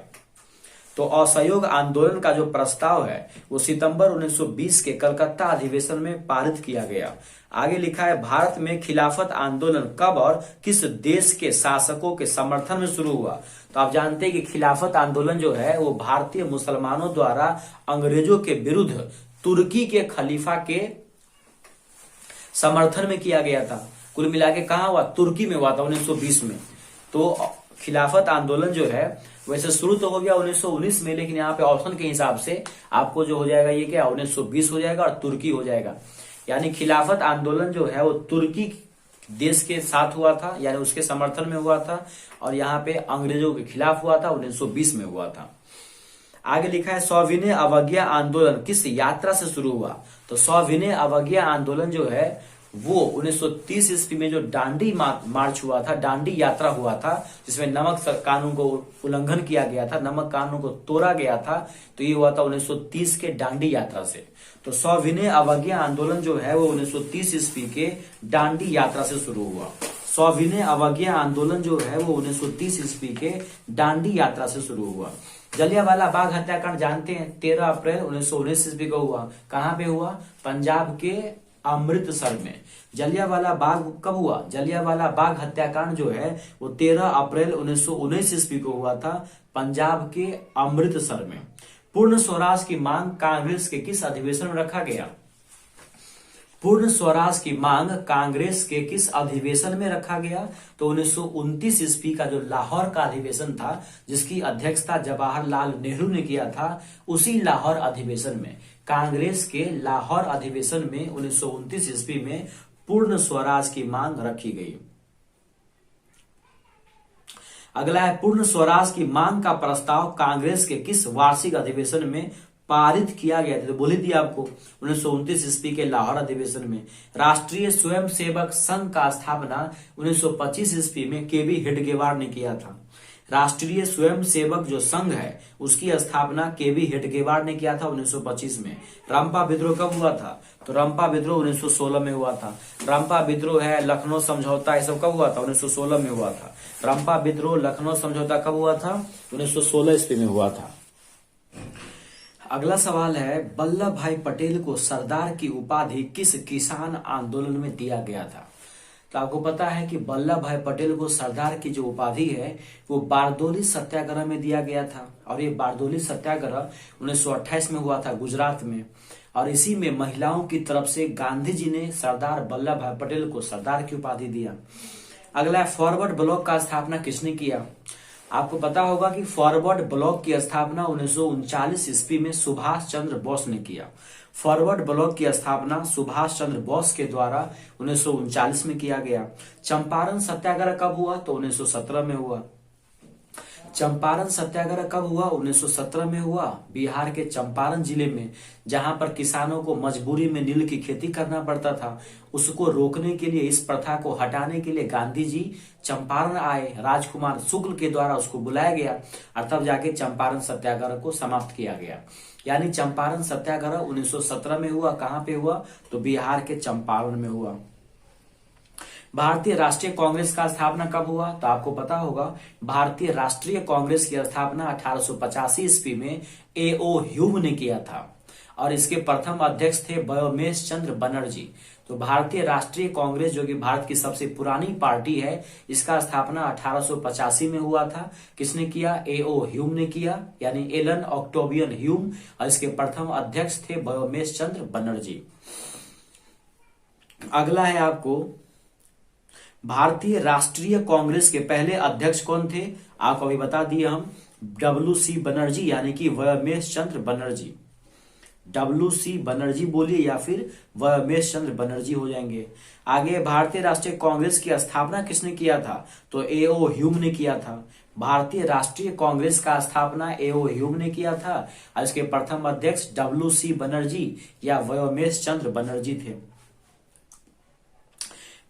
तो असहयोग आंदोलन का जो प्रस्ताव है वो सितंबर 1920 के कलकत्ता अधिवेशन में पारित किया गया। आगे लिखा है भारत में खिलाफत आंदोलन कब और किस देश के शासकों के समर्थन में शुरू हुआ। तो आप जानते हैं कि खिलाफत आंदोलन जो है वो भारतीय मुसलमानों द्वारा अंग्रेजों के विरुद्ध तुर्की के खलीफा के समर्थन में किया गया था। कुल मिला के कहां हुआ, तुर्की में हुआ था 1920 में। तो खिलाफत आंदोलन जो है वैसे शुरू तो हो गया 1919 में, लेकिन यहाँ पे ऑप्शन के हिसाब से आपको जो हो जाएगा ये क्या 1920 हो जाएगा और तुर्की हो जाएगा। यानी खिलाफत आंदोलन जो है वो तुर्की देश के साथ हुआ था, यानी उसके समर्थन में हुआ था, और यहाँ पे अंग्रेजों के खिलाफ हुआ था, 1920 में हुआ था। आगे लिखा है सविनय अवज्ञा आंदोलन किस यात्रा से शुरू हुआ। तो सविनय अवज्ञा आंदोलन जो है वो 1930 ईस्वी में जो दांडी मार्च हुआ था, दांडी यात्रा हुआ था, जिसमें नमक कानून को उल्लंघन किया गया था, नमक कानून को तोड़ा गया था। तो ये हुआ था 1930 के दांडी यात्रा से। तो सविनय अवज्ञा आंदोलन जो है वो 1930 ईस्वी के दांडी यात्रा से शुरू हुआ। सविनय अवज्ञा आंदोलन जो है वो 1930 ईस्वी के दांडी यात्रा से शुरू हुआ। जलियांवाला बाग हत्याकांड जानते हैं, 13 अप्रैल 1919 ईस्वी को हुआ। कहां पे हुआ, पंजाब के अमृतसर में। जलियांवाला बाग कब हुआ, जलियांवाला बाग हत्याकांड जो है वो 13 अप्रैल 1919 ईस्वी को हुआ था, पंजाब के अमृतसर में। पूर्ण स्वराज की मांग कांग्रेस के किस अधिवेशन में रखा गया। पूर्ण स्वराज की मांग कांग्रेस के किस अधिवेशन में रखा गया। तो 1929 ईस्वी का जो लाहौर का अधिवेशन था, जिसकी अध्यक्षता जवाहरलाल नेहरू ने किया था, उसी लाहौर अधिवेशन में, कांग्रेस के लाहौर अधिवेशन में 1929 ईस्वी में पूर्ण स्वराज की मांग रखी गई। अगला है पूर्ण स्वराज की मांग का प्रस्ताव कांग्रेस के किस वार्षिक अधिवेशन में पारित किया गया था। तो बोली थी आपको 1929 ईस्वी के लाहौर अधिवेशन में। राष्ट्रीय स्वयंसेवक संघ का स्थापना 1925 ईस्वी में केबी हेडगेवार ने किया था। राष्ट्रीय स्वयंसेवक जो संघ है उसकी स्थापना केबी हेडगेवार ने किया था 1925 में। रंपा विद्रोह कब हुआ था। तो रंपा विद्रोह 1916 में हुआ था। रंपा विद्रोह है, लखनऊ समझौता, ये सब कब हुआ था, 1916 में हुआ था। रंपा विद्रोह, लखनऊ समझौता कब हुआ था, 1916 ईस्वी में हुआ था। अगला सवाल है वल्लभ भाई पटेल को सरदार की उपाधि किस किसान आंदोलन में दिया गया था। तो आपको पता है कि वल्लभ भाई पटेल को सरदार की जो उपाधि है वो बारदोली सत्याग्रह में दिया गया था। और ये बारदोली सत्याग्रह 1928 में हुआ था गुजरात में। और इसी में महिलाओं की तरफ से गांधी जी ने सरदार वल्लभ भाई पटेल को सरदार की उपाधि दिया। अगला फॉरवर्ड ब्लॉक का स्थापना किसने किया। आपको पता होगा कि फॉरवर्ड ब्लॉक की स्थापना 1939 ईस्वी में सुभाष चंद्र बोस ने किया। फॉरवर्ड ब्लॉक की स्थापना सुभाष चंद्र बोस के द्वारा 1939 में किया गया। चंपारण सत्याग्रह कब हुआ, तो 1917 में हुआ। चंपारण सत्याग्रह कब हुआ? 1917 में हुआ। बिहार के चंपारण जिले में, जहां पर किसानों को मजबूरी में नील की खेती करना पड़ता था, उसको रोकने के लिए, इस प्रथा को हटाने के लिए गांधी जी चंपारण आए। राजकुमार शुक्ल के द्वारा उसको बुलाया गया और तब जाके चंपारण सत्याग्रह को समाप्त किया गया। यानी चंपारण सत्याग्रह 1917 में हुआ। कहां पे हुआ? तो बिहार के चंपारण में हुआ। भारतीय राष्ट्रीय कांग्रेस का स्थापना कब हुआ? तो आपको पता होगा, भारतीय राष्ट्रीय कांग्रेस की स्थापना 1885 ईस्वी में A.O. ह्यूम ने किया था और इसके प्रथम अध्यक्ष थे व्योमेश चंद्र बनर्जी। तो भारतीय राष्ट्रीय कांग्रेस, जो कि भारत की सबसे पुरानी पार्टी है, इसका स्थापना 1885 में हुआ था। किसने किया? A.O. ह्यूम ने किया, यानी एलन ऑक्टोबियन ह्यूम, और इसके प्रथम अध्यक्ष थे व्योमेश चंद्र बनर्जी। अगला है आपको, भारतीय राष्ट्रीय कांग्रेस के पहले अध्यक्ष कौन थे? आपको अभी बता दिए हम, WC बनर्जी, यानी कि व्योमेश चंद्र बनर्जी। WC बनर्जी बोलिए या फिर व्योमेश चंद्र बनर्जी हो जाएंगे। आगे, भारतीय राष्ट्रीय कांग्रेस की स्थापना किसने किया था? तो A.O. ह्यूम ने किया था। भारतीय राष्ट्रीय कांग्रेस का स्थापना A.O. ह्यूम ने किया था और इसके प्रथम अध्यक्ष WC बनर्जी या व्योमेश चंद्र बनर्जी थे।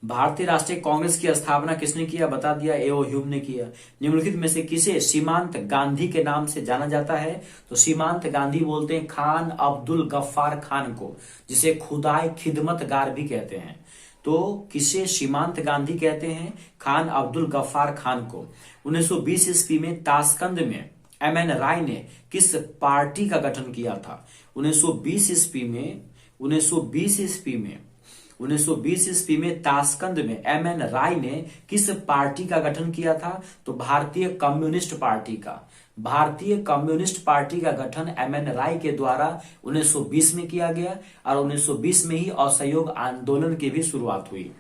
भारतीय राष्ट्रीय कांग्रेस की स्थापना किसने किया? बता दिया, A.O. ह्यूम ने किया। निम्नलिखित में से किसे सीमांत गांधी के नाम से जाना जाता है? तो सीमांत गांधी बोलते हैं खान अब्दुल गफ्फार खान को, जिसे खुदाई खिदमतगार भी कहते हैं। तो किसे सीमांत गांधी कहते हैं? खान अब्दुल गफ्फार खान को। 1920 ईस्वी में ताशकंद में M.N. राय ने किस पार्टी का गठन किया था? 1920 ईस्वी में ताशकंद में M.N. राय ने किस पार्टी का गठन किया था? तो भारतीय कम्युनिस्ट पार्टी का। भारतीय कम्युनिस्ट पार्टी का गठन M.N. राय के द्वारा 1920 में किया गया और 1920 में ही असहयोग आंदोलन की भी शुरुआत हुई।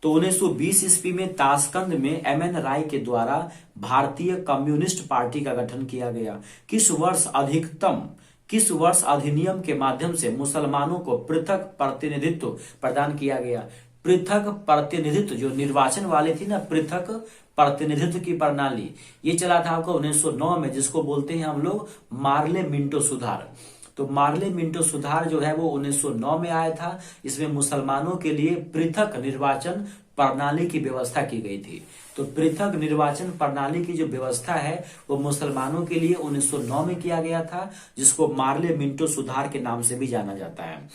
तो 1920 ईस्वी में ताशकंद में M.N. राय के द्वारा भारतीय कम्युनिस्ट पार्टी का गठन किया गया। किस वर्ष अधिनियम के माध्यम से मुसलमानों को पृथक प्रतिनिधित्व प्रदान किया गया? पृथक प्रतिनिधित्व, जो निर्वाचन वाले थी ना, पृथक प्रतिनिधित्व की प्रणाली, ये चला था आपको 1909 में, जिसको बोलते हैं हम लोग मार्ले मिंटो सुधार। तो मार्ले मिंटो सुधार जो है वो 1909 में आया था। इसमें मुसलमानों के लिए पृथक निर्वाचन प्रणाली की व्यवस्था की गई थी। तो पृथक निर्वाचन प्रणाली की जो व्यवस्था है वो मुसलमानों के लिए 1909 में किया गया था, जिसको मार्ले मिंटो सुधार के नाम से भी जाना जाता है।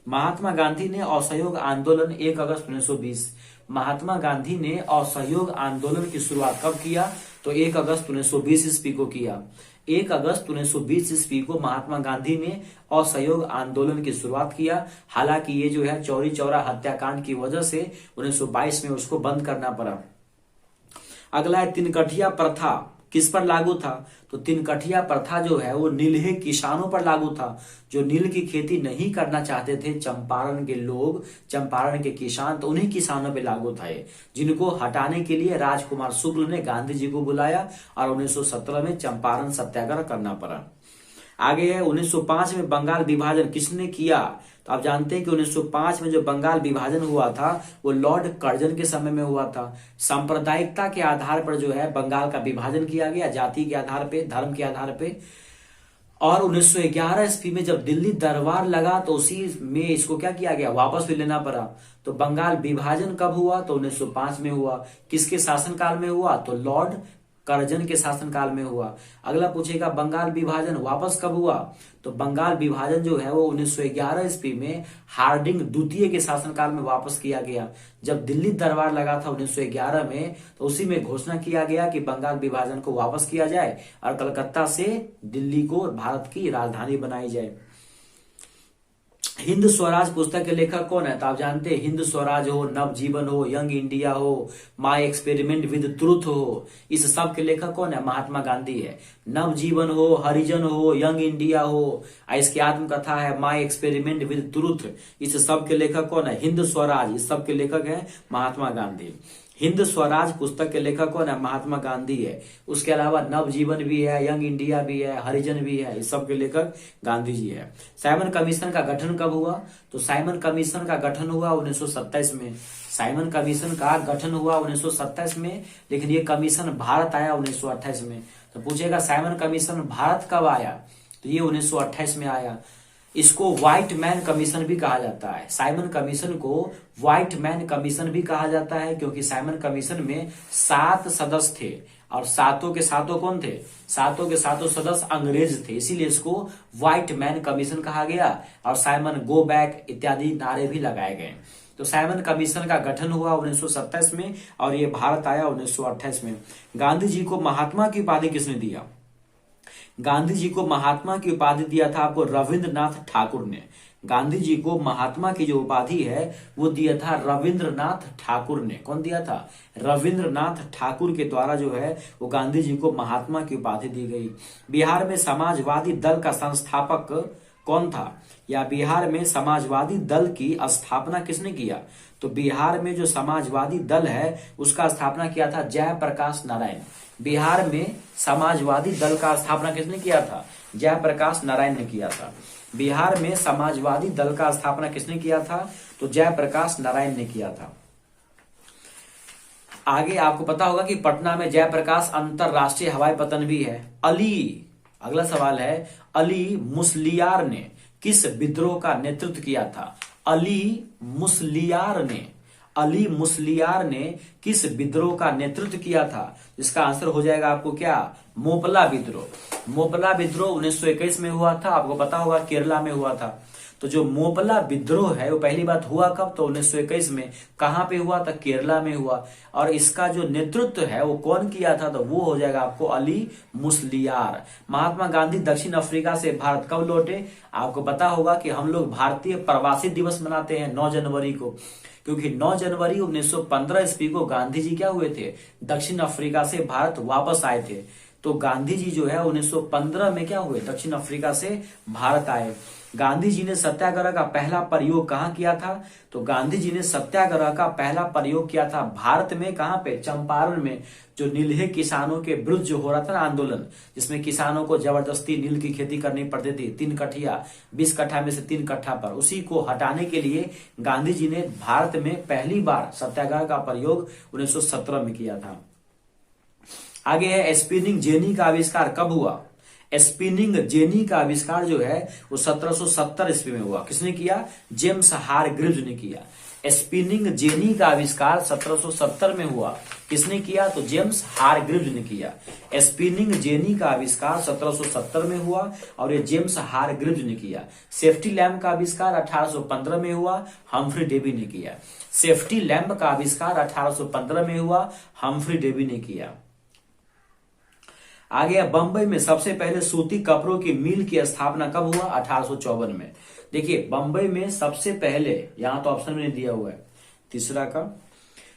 महात्मा गांधी ने असहयोग आंदोलन 1 अगस्त 1920। महात्मा गांधी ने असहयोग आंदोलन की शुरुआत कब किया? तो 1 अगस्त 1920 ईस्वी को किया। 1 अगस्त 1920 ईस्वी को महात्मा गांधी ने असहयोग आंदोलन की शुरुआत किया। हालांकि ये जो है चौरी चौरा हत्याकांड की वजह से 1922 में उसको बंद करना पड़ा। अगला है, तिनकठिया प्रथा किस पर लागू था? तो तिनकठिया प्रथा जो है वो नीलहे किसानों पर लागू था, जो नील की खेती नहीं करना चाहते थे चंपारण के लोग, चंपारण के किसान, तो उन्हीं किसानों पे लागू था ये, जिनको हटाने के लिए राजकुमार शुक्ल ने गांधी जी को बुलाया और 1917 में चंपारण सत्याग्रह करना पड़ा। आगे है 1905 में बंगाल विभाजन किसने किया? तो आप जानते हैं कि 1905 में जो बंगाल विभाजन हुआ था वो लॉर्ड कर्जन के समय में हुआ था। सांप्रदायिकता के आधार पर जो है बंगाल का विभाजन किया गया, जाति के आधार पे, धर्म के आधार पे। और 1911 ईस्वी में जब दिल्ली दरबार लगा तो उसी में इसको क्या किया गया, वापस भी लेना पड़ा। तो बंगाल विभाजन कब हुआ? तो 1905 में हुआ। किसके शासनकाल में हुआ? तो लॉर्ड कर्जन के शासनकाल में हुआ। अगला पूछेगा बंगाल विभाजन वापस कब हुआ? तो बंगाल विभाजन जो है वो 1911 ईस्वी में हार्डिंग द्वितीय के शासनकाल में वापस किया गया। जब दिल्ली दरबार लगा था 1911 में, तो उसी में घोषणा किया गया कि बंगाल विभाजन को वापस किया जाए और कलकत्ता से दिल्ली को भारत की राजधानी बनाई जाए। हिंद स्वराज पुस्तक के लेखक कौन है? तो आप जानते हैं, हिंद स्वराज हो, नवजीवन हो, यंग इंडिया हो, माय एक्सपेरिमेंट विद ट्रुथ हो, इस सब के लेखक कौन है? महात्मा गांधी है। नवजीवन हो, हरिजन हो, यंग इंडिया हो, इसकी आत्मकथा है माय एक्सपेरिमेंट विद ट्रुथ, इस सब के लेखक कौन है? हिंद स्वराज, इस सब के लेखक है महात्मा गांधी। हिंद स्वराज पुस्तक के लेखक कौन है? महात्मा गांधी है। उसके अलावा नवजीवन भी है, यंग इंडिया भी है, हरिजन भी है, इस सब के लेखक गांधी जी है। साइमन कमीशन का गठन कब हुआ? तो साइमन कमीशन का गठन हुआ 1927 में। साइमन कमीशन का गठन हुआ 1927 में, लेकिन ये कमीशन भारत आया 1928 में। तो पूछेगा साइमन कमीशन भारत कब आया? तो ये 1928 में आया। इसको व्हाइट मैन कमीशन भी कहा जाता है। साइमन कमीशन को व्हाइट मैन कमीशन भी कहा जाता है, क्योंकि साइमन कमीशन में 7 सदस्य थे और सातों के सातों कौन थे? सातों के सातों सदस्य अंग्रेज थे, इसीलिए इसको व्हाइट मैन कमीशन कहा गया। और साइमन गो बैक इत्यादि नारे भी लगाए गए। तो साइमन कमीशन का गठन हुआ 1927 में और ये भारत आया 1928 में। गांधी जी को महात्मा की उपाधि किसने दिया? गांधी जी को महात्मा की उपाधि दिया था आपको रविंद्रनाथ ठाकुर ने। गांधी जी को महात्मा की जो उपाधि है वो दिया था रविंद्रनाथ ठाकुर ने। कौन दिया था? रविंद्रनाथ ठाकुर के द्वारा जो है वो गांधी जी को महात्मा की उपाधि दी गई। बिहार में समाजवादी दल का संस्थापक कौन था? या बिहार में समाजवादी दल की स्थापना किसने किया? तो बिहार में जो समाजवादी दल है उसका स्थापना किया था जयप्रकाश नारायण। बिहार में समाजवादी दल का स्थापना किसने किया था? जयप्रकाश नारायण ने किया था। बिहार में समाजवादी दल का स्थापना किसने किया था? तो जयप्रकाश नारायण ने किया था। आगे आपको पता होगा कि पटना में जयप्रकाश अंतरराष्ट्रीय हवाई पतन भी है। अगला सवाल है, अली मुस्लियार ने किस विद्रोह का नेतृत्व किया था? अली मुस्लियार ने किस विद्रोह का नेतृत्व किया था? इसका आंसर हो जाएगा आपको क्या? मोपला विद्रोह। मोपला विद्रोह 1921 में हुआ था। आपको पता होगा केरला में हुआ था। तो जो मोपला विद्रोह है वो पहली बात हुआ कब? तो 1921 में। कहां पे हुआ था? केरला में हुआ। और इसका जो नेतृत्व है वो कौन किया था? तो वो हो जाएगा आपको अली मुस्लियार। महात्मा गांधी दक्षिण अफ्रीका से भारत कब लौटे? आपको पता होगा कि हम लोग भारतीय प्रवासी दिवस मनाते हैं 9 जनवरी को, क्योंकि 9 जनवरी 1915 ईस्वी को गांधी जी क्या हुए थे? दक्षिण अफ्रीका से भारत वापस आए थे। तो गांधी जी जो है 1915 में क्या हुए? दक्षिण अफ्रीका से भारत आए। गांधी जी ने सत्याग्रह का पहला प्रयोग कहां किया था? तो गांधी जी ने सत्याग्रह का पहला प्रयोग किया था भारत में। कहां पे? चंपारण में। जो नीलहे किसानों के विरुद्ध जो हो रहा था ना आंदोलन, जिसमें किसानों को जबरदस्ती नील की खेती करनी पड़ती थी 3 कट्ठिया 20 कट्ठा में से 3 कट्ठा पर, उसी को हटाने के लिए गांधी जी ने भारत में पहली बार सत्याग्रह का प्रयोग 1917 में किया था। आगे है, स्पिनिंग जेनी का आविष्कार कब हुआ? स्पिनिंग जेनी का आविष्कार जो है वो 1770 ईस्वी में हुआ। किसने किया? जेम्स हारग्रीव्स ने किया। स्पिनिंग जेनी का आविष्कार 1770 में हुआ। किसने किया? तो जेम्स हारग्रीव्स ने किया। स्पिनिंग जेनी का आविष्कार 1770 में हुआ और ये जेम्स हारग्रीव्स ने किया। सेफ्टी लैम्प का आविष्कार 1815 में हुआ, हम्फ्री डेवी ने किया। सेफ्टी लैम्प का आविष्कार 1815 में हुआ, हम्फ्री डेवी ने किया। आगे बंबई में सबसे पहले सूती कपड़ों की मिल की स्थापना कब हुआ? 1854 में। देखिए बंबई में सबसे पहले, यहां तो ऑप्शन में नहीं दिया हुआ है तीसरा का,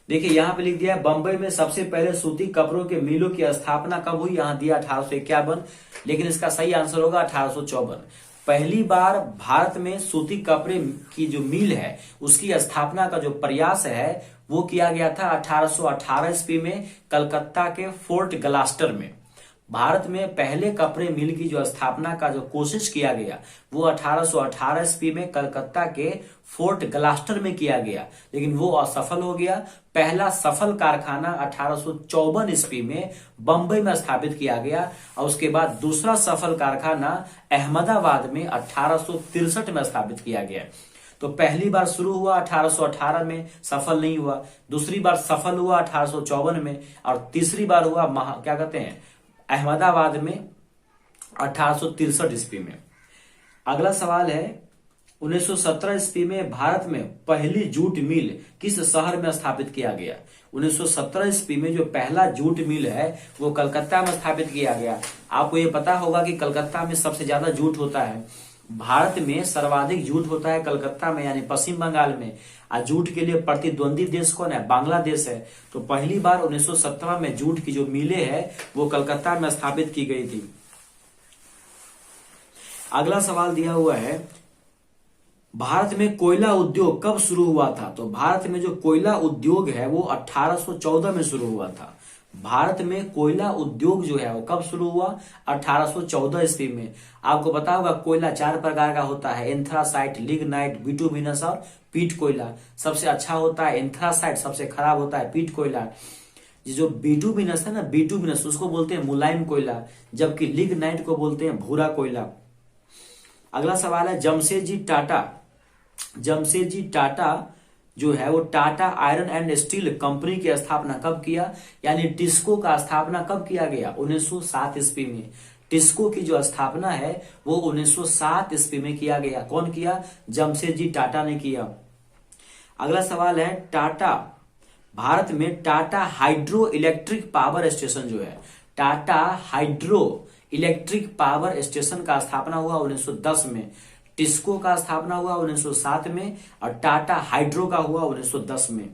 देखिए यहां पे लिख दिया है बंबई में सबसे पहले सूती कपड़ों के मिलों की स्थापना कब हुई? यहां दिया 1851, लेकिन इसका सही आंसर होगा 1854। पहली बार भारत में सूती कपड़े की जो मिल है उसकी स्थापना का जो प्रयास है वो किया गया था 1818 ईस्वी में कलकत्ता के फोर्ट ग्लास्टर में। भारत में पहले कपड़े मिल की जो स्थापना का जो कोशिश किया गया वो 1818 ईस्वी में कलकत्ता के फोर्ट ग्लास्टर में किया गया, लेकिन वो असफल हो गया। पहला सफल कारखाना 1854 ईस्वी में बंबई में स्थापित किया गया और उसके बाद दूसरा सफल कारखाना अहमदाबाद में 1863 में स्थापित किया गया। तो पहली बार शुरू हुआ 1818 में, सफल नहीं हुआ। दूसरी बार सफल हुआ 1854 में और तीसरी बार हुआ क्या कहते हैं अहमदाबाद में 1863 ईस्वी में। अगला सवाल है 1917 ईस्वी में भारत में पहली जूट मिल किस शहर में स्थापित किया गया? 1917 ईस्वी में जो पहला जूट मिल है वो कलकत्ता में स्थापित किया गया। आपको ये पता होगा कि कलकत्ता में सबसे ज्यादा जूट होता है। भारत में सर्वाधिक जूट होता है कलकत्ता में, यानी पश्चिम बंगाल में। और जूट के लिए प्रतिद्वंदी देश कौन है? बांग्लादेश है। तो पहली बार 1917 में जूट की जो मिलें है वो कलकत्ता में स्थापित की गई थी। अगला सवाल दिया हुआ है भारत में कोयला उद्योग कब शुरू हुआ था? तो भारत में जो कोयला उद्योग है वो 1814 में शुरू हुआ था। भारत में कोयला उद्योग जो है वो कब शुरू हुआ? 1814 ईस्वी में। आपको पता होगा कोयला 4 प्रकार का होता है, एंथ्रासाइट, लिग्नाइट, बिटुमिनस और पीट कोयला। सबसे अच्छा होता है एंथ्रासाइट, सबसे खराब होता है पीट कोयला। ये जो बिटुमिनस है ना, बिटुमिनस उसको बोलते हैं मुलायम कोयला, जबकि लिग्नाइट को बोलते हैं भूरा कोयला। अगला सवाल है जमशेदजी टाटा। जमशेदजी टाटा जो है वो Tata iron and steel company की स्थापना कब किया? यानी टिस्को का स्थापना कब किया गया? 1907 ईस्वी में। टिस्को की जो स्थापना है वो 1907 ईस्वी में किया गया। कौन किया? जमशेदजी टाटा ने किया। अगला सवाल है टाटा, भारत में Tata hydro electric power station जो है, Tata hydro electric power station का स्थापना हुआ 1910 में। टिस्को का स्थापना हुआ 1907 में और टाटा हाइड्रो का हुआ 1910 में।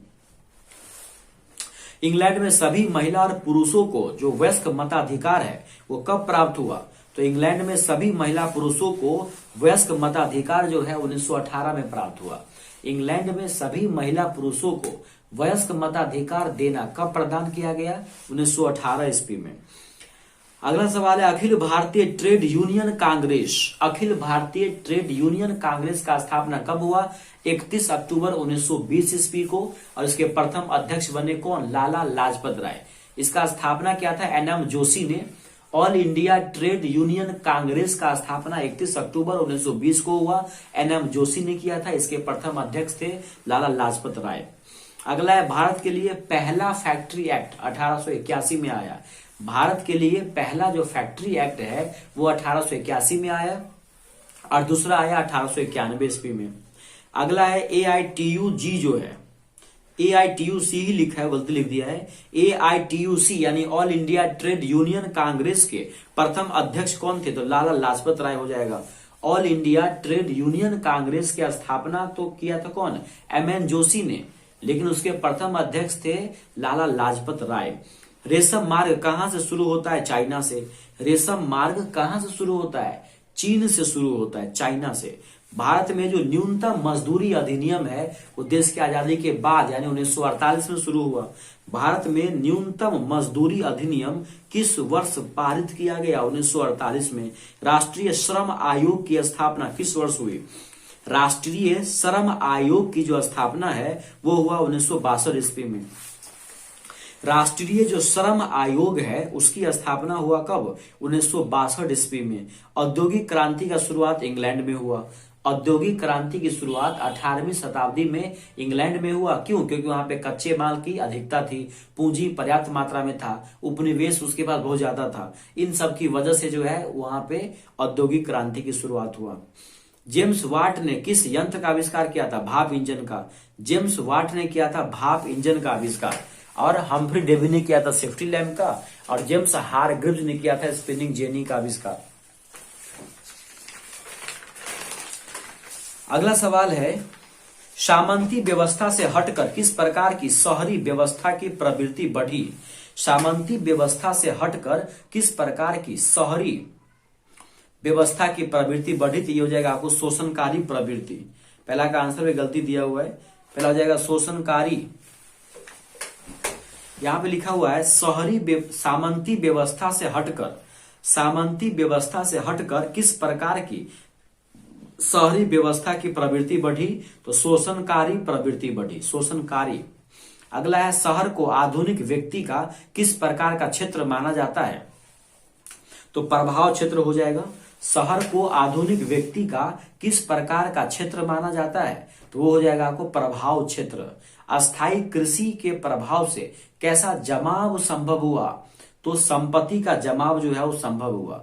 इंग्लैंड में सभी महिला और पुरुषों को जो वयस्क मताधिकार है वो कब प्राप्त हुआ? तो इंग्लैंड में सभी महिला पुरुषों को वयस्क मताधिकार जो है 1918 में प्राप्त हुआ। इंग्लैंड में सभी महिला पुरुषों को वयस्क मताधिकार देना कब प्रदान किया गया? 1918 ईस्वी में। अगला सवाल है Akhil Bharatiya trade union Congress. Akhil Bharatiya trade union Congress का स्थापना कब हुआ? 31 अक्टूबर 1920 ईस्वी को। और इसके प्रथम अध्यक्ष बने कौन? लाला लाजपत राय। इसका स्थापना क्या था? एनएम जोशी ने। All India trade union Congress का स्थापना 31 अक्टूबर 1920 को हुआ। एनएम जोशी ने किया था। इसके प्रथम अध्यक्ष थे लाला लाजपत राय। अगला है भारत के लिए पहला फैक्ट्री एक्ट 1881 में आया। भारत के लिए पहला जो फैक्ट्री एक्ट है वो 1881 में आया और दूसरा आया 1891 ईस्वी में। अगला है AITUG जो है, AITUC ही लिखा है, गलती लिख दिया है। AITUC यानी all India trade union Congress के प्रथम अध्यक्ष कौन थे? तो लाला लाजपत राय हो जाएगा। All India trade union Congress की स्थापना तो किया था कौन? MN जोशी ने, लेकिन उसके प्रथम अध्यक्ष थे लाला लाजपत राय। रेशम मार्ग कहां से शुरू होता है? चाइना से। रेशम मार्ग कहां से शुरू होता है? चीन से शुरू होता है, चाइना से। भारत में जो न्यूनतम मजदूरी अधिनियम है वो देश की आजादी के बाद यानी 1948 में शुरू हुआ। भारत में न्यूनतम मजदूरी अधिनियम किस वर्ष पारित किया गया? 1948 में। राष्ट्रीय श्रम आयोग की स्थापना किस वर्ष हुई? राष्ट्रीय श्रम आयोग की जो स्थापना है वो हुआ 1962 ईस्वी में। राष्ट्रीय जो श्रम आयोग है उसकी स्थापना हुआ कब? 1962 ईस्वी में। औद्योगिक क्रांति का शुरुआत इंग्लैंड में हुआ। औद्योगिक क्रांति की शुरुआत 18वीं शताब्दी में इंग्लैंड में हुआ। क्यों? क्योंकि वहां पे कच्चे माल की अधिकता थी, पूंजी पर्याप्त मात्रा में था, उपनिवेश उसके पास बहुत ज्यादा था। इन सब की वजह से जो है वहां पे औद्योगिक क्रांति की शुरुआत हुआ। जेम्स वाट ने किस यंत्र का आविष्कार किया था? भाप इंजन का। जेम्स वाट ने किया था भाप इंजन का आविष्कार। और हम्फ्री डेवी ने किया था सेफ्टी लैम्प का। और जेम्स हारग्रीव्स ने किया था स्पिनिंग जेनी का आविष्कार। अगला सवाल है सामंती व्यवस्था से हटकर किस प्रकार की शहरी व्यवस्था की प्रवृत्ति बढ़ी? सामंती व्यवस्था से हटकर किस प्रकार की शहरी व्यवस्था की प्रवृत्ति बढ़ी? तो ये हो जाएगा आपको शोषणकारी प्रवृत्ति। पहला का आंसर में गलती दिया हुआ है, पहला हो जाएगा शोषणकारी। यहां पे लिखा हुआ है शहरी सामंती व्यवस्था से हटकर, सामंती व्यवस्था से हटकर किस प्रकार की शहरी व्यवस्था की प्रवृत्ति बढ़ी? तो शोषणकारी प्रवृत्ति बढ़ी, शोषणकारी। अगला है शहर को आधुनिक व्यक्ति का किस प्रकार का क्षेत्र माना जाता है? तो प्रभाव क्षेत्र हो जाएगा। शहर को आधुनिक व्यक्ति का किस प्रकार का क्षेत्र माना जाता है? तो वो हो जाएगा आपको प्रभाव क्षेत्र। अस्थायी कृषि के प्रभाव से कैसा जमाव संभव हुआ? तो संपत्ति का जमाव जो है वो संभव हुआ।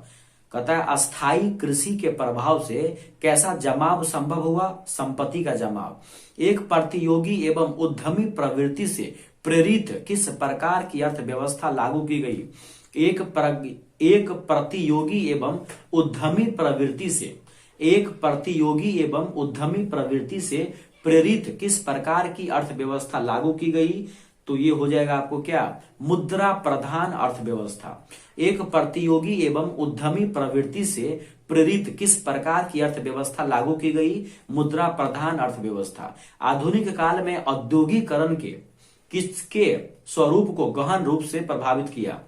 कहता है अस्थायी कृषि के प्रभाव से कैसा जमाव संभव हुआ? संपत्ति का जमाव। एक प्रतियोगी एवं उद्यमी प्रवृत्ति से प्रेरित किस प्रकार की अर्थव्यवस्था लागू की गई? एक प्रतियोगी एवं उद्यमी प्रवृत्ति से, एक प्रतियोगी एवं उद्यमी प्रवृत्ति से प्रेरित किस प्रकार की अर्थव्यवस्था लागू की गई? तो ये हो जाएगा आपको क्या? मुद्रा प्रधान अर्थव्यवस्था। एक प्रतियोगी एवं उद्यमी प्रवृत्ति से प्रेरित किस प्रकार की अर्थव्यवस्था लागू की गई? मुद्रा प्रधान अर्थव्यवस्था। आधुनिक काल में औद्योगिकरण के किसके स्वरूप को गहन रूप से प्रभावित किया?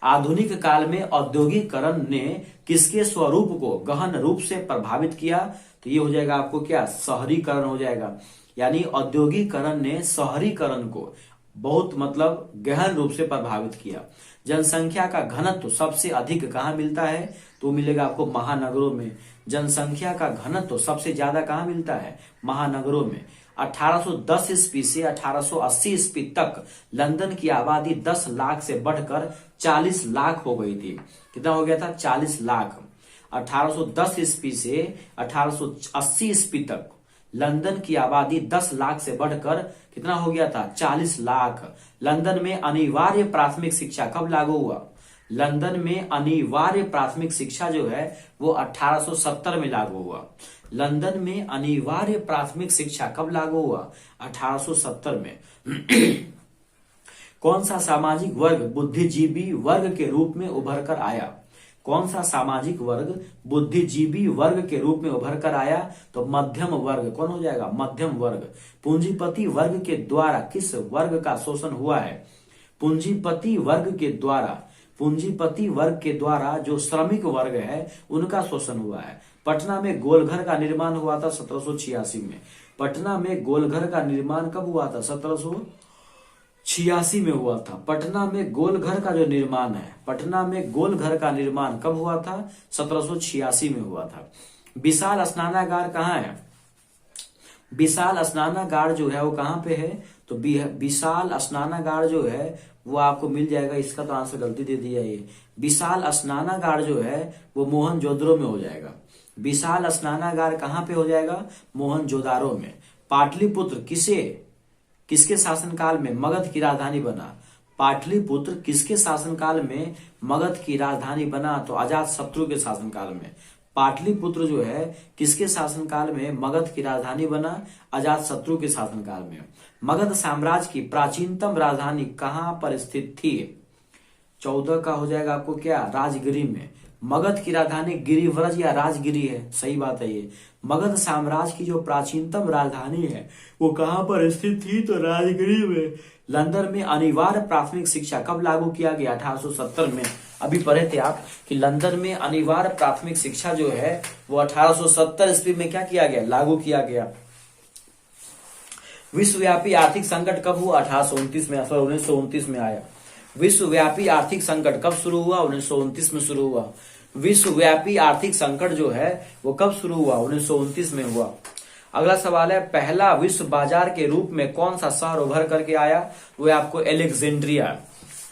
आधुनिक काल में औद्योगिकरण ने किसके स्वरूप को गहन रूप से प्रभावित किया? तो ये हो जाएगा आपको क्या? शहरीकरण हो जाएगा। यानी औद्योगिकरण ने शहरीकरण को बहुत मतलब गहन रूप से प्रभावित किया। जनसंख्या का घनत्व सबसे अधिक कहाँ मिलता है? तो मिलेगा आपको महानगरों में। जनसंख्या का घनत्व सबसे ज्यादा कहाँ मिलता है? महानगरों में। 1810 ईस्वी से 1880 ईस्वी तक लंदन की आबादी 10 लाख से बढ़कर 40 लाख हो गई थी। कितना हो गया था? 40 लाख। 1810 ईस्वी से 1880 ईस्वी तक लंदन की आबादी 10 लाख से बढ़कर कितना हो गया था? 40 लाख। लंदन में अनिवार्य प्राथमिक शिक्षा कब लागू हुआ? लंदन में अनिवार्य प्राथमिक शिक्षा जो है वो 1870 में लागू हुआ। लंदन में अनिवार्य प्राथमिक शिक्षा कब लागू हुआ? 1870 में। कौन सा सामाजिक वर्ग बुद्धिजीवी वर्ग के रूप में उभर कर आया? कौन सा सामाजिक वर्ग बुद्धिजीवी वर्ग के रूप में उभर कर आया? तो मध्यम वर्ग। कौन हो जाएगा? मध्यम वर्ग। पूंजीपति वर्ग के द्वारा किस वर्ग का शोषण हुआ है? पूंजीपति वर्ग के द्वारा जो श्रमिक वर्ग है उनका शोषण हुआ है। पटना में गोलघर का निर्माण हुआ था 1786 में। पटना में गोलघर का निर्माण कब हुआ था? 1786 में हुआ था। पटना में गोलघर का जो निर्माण है, पटना में गोलघर का निर्माण कब हुआ था? 1786 में हुआ था। विशाल स्नानागार कहाँ है? विशाल स्नानागार जो है वो कहाँ पे है? तो विशाल स्नानागार जो है वो आपको मिल जाएगा। इसका तो आंसर गलती दे दिया ये। विशाल स्नानागार जो है वो मोहनजोदड़ो में हो जाएगा। विशाल स्नानागार कहाँ पे हो जाएगा? मोहनजोदारो में। पाटलिपुत्र किसके शासनकाल में मगध की राजधानी बना? पाटलिपुत्र किसके शासनकाल में मगध की राजधानी बना? तो अजातशत्रु के शासनकाल में। पाटलिपुत्र जो है किसके शासनकाल में मगध की राजधानी बना? अजातशत्रु के शासनकाल में। मगध साम्राज्य की प्राचीनतम राजधानी कहाँ पर स्थित थी? 14 का हो जाएगा आपको क्या? राजगिरी में। मगध की राजधानी गिरिव्रज या राजगिरी है। सही बात है ये। मगध साम्राज्य की जो प्राचीनतम राजधानी है वो कहाँ पर स्थित थी? तो राजगिरी में। लंदन में अनिवार्य प्राथमिक शिक्षा कब लागू किया गया? 1870 में। अभी पढ़े थे आप कि लंदन में अनिवार्य प्राथमिक शिक्षा जो है वो 1870 ईस्वी में क्या किया गया? लागू किया गया। विश्वव्यापी आर्थिक संकट कब हुआ? 1929 में आया। विश्वव्यापी आर्थिक संकट कब शुरू हुआ? 1929 में शुरू हुआ। विश्वव्यापी आर्थिक संकट जो है वो कब शुरू हुआ? 1929 में हुआ। अगला सवाल है, पहला विश्व बाजार के रूप में कौन सा शहर उभर करके आया? वो है आपको एलेक्जेंड्रिया।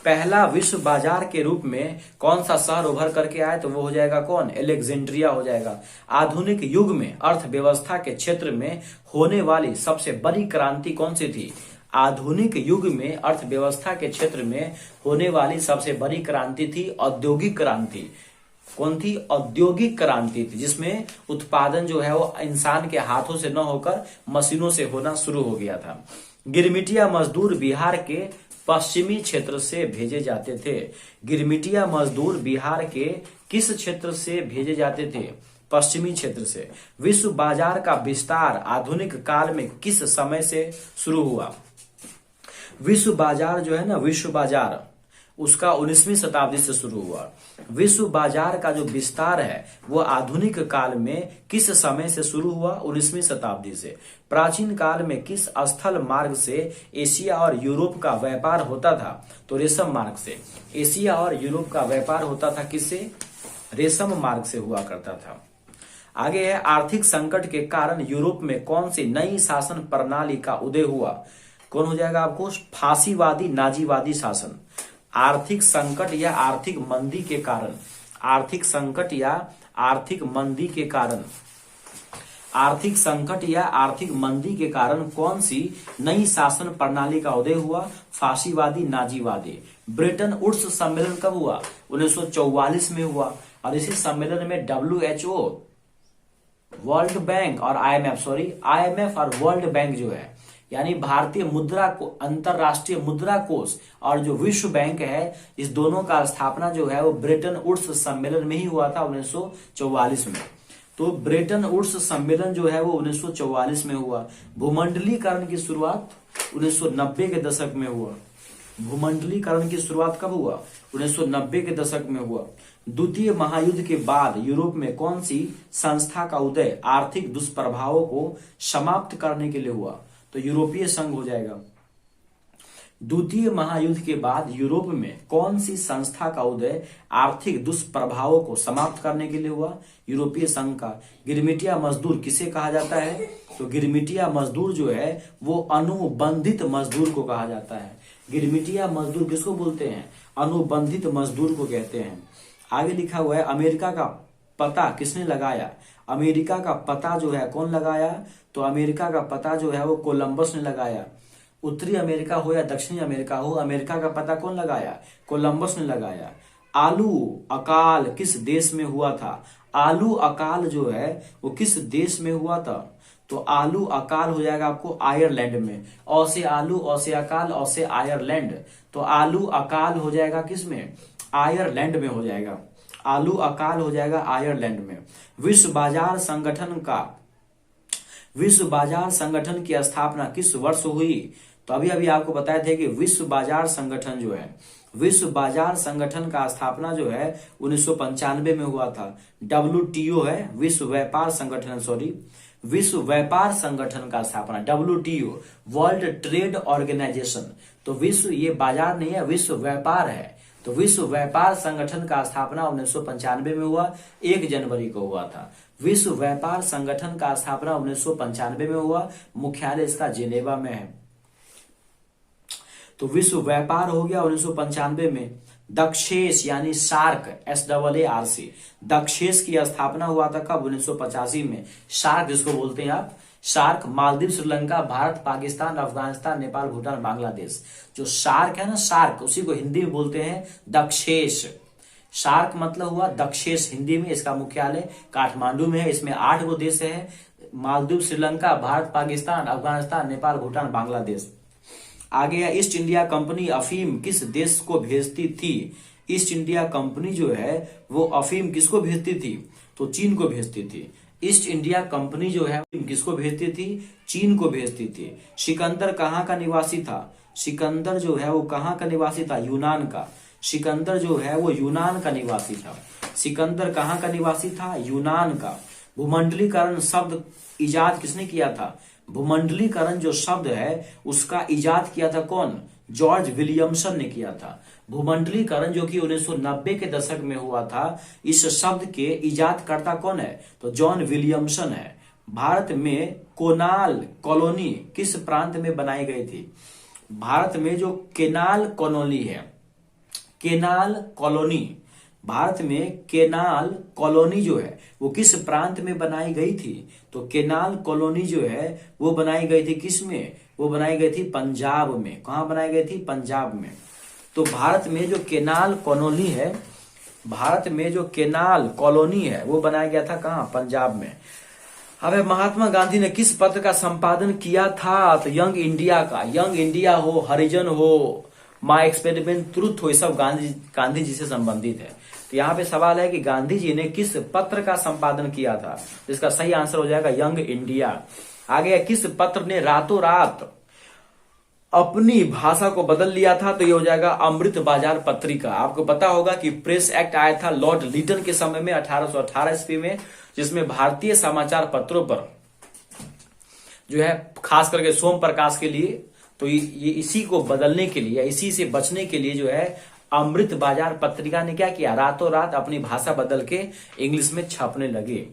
पहला विश्व बाजार के रूप में कौन सा शहर उभर करके आया? तो वो हो जाएगा कौन? एलेक्जेंड्रिया हो जाएगा। आधुनिक युग में अर्थव्यवस्था के क्षेत्र में होने वाली सबसे बड़ी क्रांति कौन सी थी? आधुनिक युग में अर्थव्यवस्था के क्षेत्र में होने वाली सबसे बड़ी क्रांति थी औद्योगिक क्रांति। कौन थी? औद्योगिक क्रांति थी, जिसमें उत्पादन जो है वो इंसान के हाथों से न होकर मशीनों से होना शुरू हो गया था। गिरमिटिया मजदूर बिहार के पश्चिमी क्षेत्र से भेजे जाते थे। गिरमिटिया मजदूर बिहार के किस क्षेत्र से भेजे जाते थे? पश्चिमी क्षेत्र से। विश्व बाजार का विस्तार आधुनिक काल में किस समय से शुरू हुआ? विश्व बाजार जो है ना, विश्व बाजार उसका 19वीं शताब्दी से शुरू हुआ। विश्व बाजार का जो विस्तार है वो आधुनिक काल में किस समय से शुरू हुआ? 19वीं शताब्दी से। प्राचीन काल में किस स्थल मार्ग से एशिया और यूरोप का व्यापार होता था? तो रेशम मार्ग से। एशिया और यूरोप का व्यापार होता था किससे? रेशम मार्ग से हुआ करता था। आगे है, आर्थिक संकट के कारण यूरोप में कौन सी नई शासन प्रणाली का उदय हुआ? कौन हो जाएगा आपको? फांसीवादी नाजीवादी शासन। आर्थिक संकट या आर्थिक मंदी के कारण, आर्थिक संकट या आर्थिक मंदी के कारण, आर्थिक संकट या आर्थिक मंदी के कारण कौन सी नई शासन प्रणाली का उदय हुआ? फांसीवादी नाजीवादी। ब्रिटेन वुड्स सम्मेलन कब हुआ? 1944 में हुआ। और इसी सम्मेलन में WHO, वर्ल्ड बैंक और IMF और वर्ल्ड बैंक जो है, यानी भारतीय मुद्रा को अंतरराष्ट्रीय मुद्रा कोष और जो विश्व बैंक है, इस दोनों का स्थापना जो है वो ब्रेटन वुड्स सम्मेलन में ही हुआ था 1944 में। तो ब्रेटन वुड्स सम्मेलन जो है वो 1944 में हुआ। भूमंडलीकरण की शुरुआत 1990 के दशक में हुआ। भूमंडलीकरण की शुरुआत कब हुआ? 1990 के दशक में हुआ। द्वितीय महायुद्ध के बाद यूरोप में कौन सी संस्था का उदय आर्थिक दुष्प्रभावों को समाप्त करने के लिए हुआ? तो यूरोपीय संघ हो जाएगा। द्वितीय महायुद्ध के बाद यूरोप में कौन सी संस्था का उदय आर्थिक दुष्प्रभावों को समाप्त करने के लिए हुआ? यूरोपीय संघ का। गिरमिटिया मजदूर किसे कहा जाता है? तो गिरमिटिया मजदूर जो है वो अनुबंधित मजदूर को कहा जाता है। गिरमिटिया मजदूर किसको बोलते हैं? अनुबंधित मजदूर को कहते हैं। आगे लिखा हुआ है अमेरिका का पता किसने लगाया? अमेरिका का पता जो है कौन लगाया? तो अमेरिका का पता जो है वो कोलंबस ने लगाया। उत्तरी अमेरिका हो या दक्षिणी अमेरिका हो, अमेरिका का पता कौन लगाया? कोलंबस ने लगाया। आलू अकाल किस देश में हुआ था? आलू अकाल जो है वो किस देश में हुआ था? तो आलू अकाल हो जाएगा आपको आयरलैंड में। औ से आलू, औ से अकाल, औ से आयरलैंड। तो आलू अकाल हो जाएगा किस में? आयरलैंड में हो जाएगा। आलू अकाल हो जाएगा आयरलैंड में। विश्व बाजार संगठन की स्थापना किस वर्ष हुई? तो अभी आपको बताए थे कि विश्व बाजार संगठन जो है, विश्व बाजार संगठन का स्थापना जो है 1995 में हुआ था। WTO है, विश्व व्यापार संगठन, विश्व व्यापार संगठन का स्थापना WTO, वर्ल्ड ट्रेड ऑर्गेनाइजेशन। तो विश्व ये बाजार नहीं है, विश्व व्यापार है। तो विश्व व्यापार संगठन का स्थापना 1995 में हुआ, 1 जनवरी को हुआ था। विश्व व्यापार संगठन का स्थापना 1995 में हुआ, मुख्यालय इसका जिनेवा में है। तो विश्व व्यापार हो गया 1995 में। दक्षेस यानी सार्क, SAARC, दक्षेस की स्थापना हुआ था कब? 1985 में। सार्क जिसको बोलते हैं आप, सार्क मालदीव, श्रीलंका, भारत, पाकिस्तान, अफगानिस्तान, नेपाल, भूटान, बांग्लादेश। जो सार्क है ना, सार्क, उसी को हिंदी में बोलते हैं दक्षेस। सार्क मतलब हुआ दक्षेस हिंदी में। इसका मुख्यालय काठमांडू में है। इसमें 8 गो देश है, मालदीव, श्रीलंका, भारत, पाकिस्तान, अफगानिस्तान, नेपाल, भूटान, बांग्लादेश। आगे है ईस्ट इंडिया कंपनी अफीम किस देश को भेजती थी? ईस्ट इंडिया कंपनी जो है वो अफीम किसको भेजती थी? तो चीन को भेजती थी। ईस्ट इंडिया कंपनी जो है किसको भेजती थी? चीन को भेजती थी। सिकंदर कहाँ का निवासी था? सिकंदर जो है वो कहाँ का निवासी था? यूनान का। सिकंदर जो है वो यूनान का निवासी था। सिकंदर कहाँ का निवासी था? यूनान का। भूमंडलीकरण शब्द इजाद किसने किया था? भूमंडलीकरण जो शब्द है उसका इजाद किया था कौन? जॉर्ज विलियमसन ने किया था। भूमंडलीकरण जो कि 1990 के दशक में हुआ था, इस शब्द के इजादकर्ता कौन है? तो जॉन विलियमसन है। भारत में कोनाल कॉलोनी किस प्रांत में बनाई गई थी? भारत में जो केनाल कॉलोनी है, केनाल कॉलोनी, भारत में केनाल कॉलोनी जो है वो किस प्रांत में बनाई गई थी? तो केनाल कॉलोनी जो है वो बनाई गई थी किस में? वो बनाई गई थी पंजाब में। कहां बनाई गई थी? पंजाब में। तो भारत में जो केनाल कॉलोनी है, भारत में जो केनाल कॉलोनी है वो बनाया गया था कहां? पंजाब में। अब महात्मा गांधी ने किस पत्र का संपादन किया था? तो यंग इंडिया का। यंग इंडिया हो, हरिजन हो, माई एक्सपेरिमेंट ट्रुथ हो, ये सब गांधी जी से संबंधित है। तो यहाँ पे सवाल है कि गांधी जी ने किस पत्र का संपादन किया था? इसका सही आंसर हो जाएगा यंग इंडिया। आगे किस पत्र ने रातों रात अपनी भाषा को बदल लिया था? तो ये हो जाएगा अमृत बाजार पत्रिका। आपको पता होगा कि प्रेस एक्ट आया था लॉर्ड लिटन के समय में 1818 ईस्वी में, जिसमें भारतीय समाचार पत्रों पर जो है खास करके सोम प्रकाश के लिए, तो ये इसी को बदलने के लिए, इसी से बचने के लिए जो है अमृत बाजार पत्रिका ने क्या किया? रातों रात अपनी भाषा बदल के इंग्लिश में छपने लगे।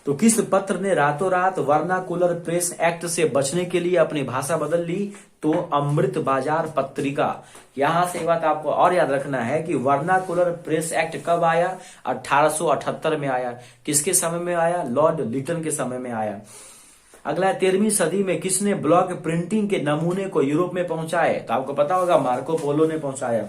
तो किस पत्र ने रातों रात वर्नाकुलर प्रेस एक्ट से बचने के लिए अपनी भाषा बदल ली? तो अमृत बाजार पत्रिका। यहां से एक बात आपको और याद रखना है कि वर्नाकुलर प्रेस एक्ट कब आया? 1878 में आया। किसके समय में आया? लॉर्ड लिटन के समय में आया। अगला 13वीं सदी में किसने ब्लॉक प्रिंटिंग के नमूने को यूरोप में पहुंचाए? तो आपको पता होगा मार्को पोलो ने पहुंचाया।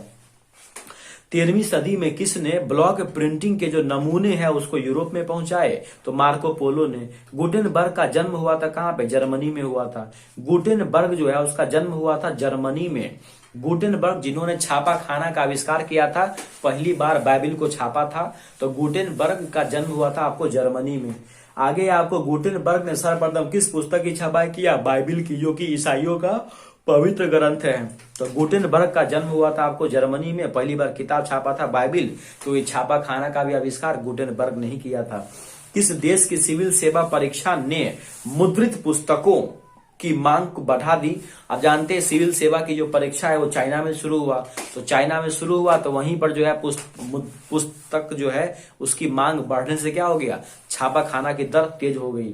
13वीं सदी में किसने ब्लॉक प्रिंटिंग के जो नमूने हैं उसको यूरोप में पहुंचाए? तो मार्को पोलो ने। गुटेनबर्ग का जन्म हुआ था कहां पे? जर्मनी में हुआ था। गुटेनबर्ग जो है उसका जन्म हुआ था जर्मनी में। गुटेनबर्ग जिन्होंने छापा खाना का आविष्कार किया था, पहली बार बाइबिल को छापा था, तो गुटेनबर्ग का जन्म हुआ था आपको जर्मनी में। आगे आपको गुटेनबर्ग ने सर्वप्रथम किस पुस्तक की छपाई किया? बाइबिल की, जो कि ईसाइयों का पवित्र ग्रंथ है। तो गुटेनबर्ग का जन्म हुआ था आपको जर्मनी में, पहली बार किताब छापा था बाइबिल, तो ये छापा खाना का भी आविष्कार गुटेनबर्ग ने ही किया था। किस देश की सिविल सेवा परीक्षा ने मुद्रित पुस्तकों की मांग को बढ़ा दी? आप जानते हैं सिविल सेवा की जो परीक्षा है वो चाइना में शुरू हुआ, तो चाइना में शुरू हुआ तो वहीं पर जो है पुस्तक जो है उसकी मांग बढ़ने से क्या हो गया? छापा खाना की दर तेज हो गई।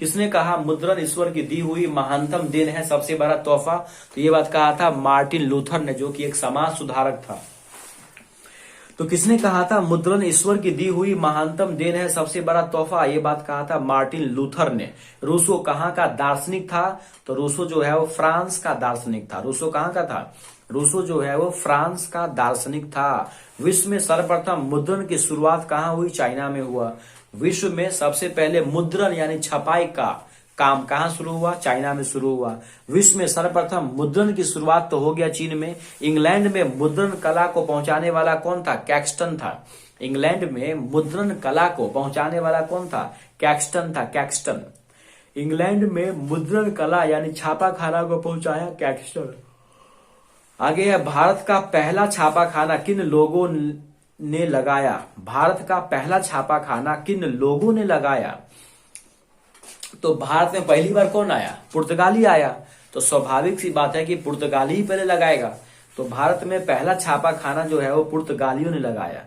किसने कहा मुद्रण ईश्वर की दी हुई महानतम देन है, सबसे बड़ा तोहफा? तो ये बात कहा था मार्टिन लूथर ने, जो कि एक समाज सुधारक था। तो किसने कहा था मुद्रण ईश्वर की दी हुई महानतम देन है, सबसे बड़ा तोहफा? ये बात कहा था मार्टिन लूथर ने। रूसो कहाँ का दार्शनिक था? तो रूसो जो है वो फ्रांस का दार्शनिक था। रूसो कहाँ का था? रूसो जो है वो फ्रांस का दार्शनिक था। विश्व में सर्वप्रथम मुद्रण की शुरुआत कहाँ हुई? चाइना में हुआ। विश्व में सबसे पहले मुद्रण यानी छपाई का काम कहां शुरू हुआ? चाइना में शुरू हुआ। विश्व में सर्वप्रथम मुद्रण की शुरुआत तो हो गया चीन में। इंग्लैंड में मुद्रण कला को पहुंचाने वाला कौन था? कैक्सटन था। इंग्लैंड में मुद्रण कला को पहुंचाने वाला कौन था? कैक्सटन था। कैक्सटन। इंग्लैंड में मुद्रण कला यानी छापा खाना को पहुंचाया कैक्सटन। आगे है भारत का पहला छापा खाना किन लोगों ने लगाया? भारत का पहला छापा खाना किन लोगों ने लगाया? तो भारत में पहली बार कौन आया? पुर्तगाली आया। तो स्वाभाविक सी बात है कि पुर्तगाली ही पहले लगाएगा। तो भारत में पहला छापा खाना जो है वो पुर्तगालियों ने लगाया।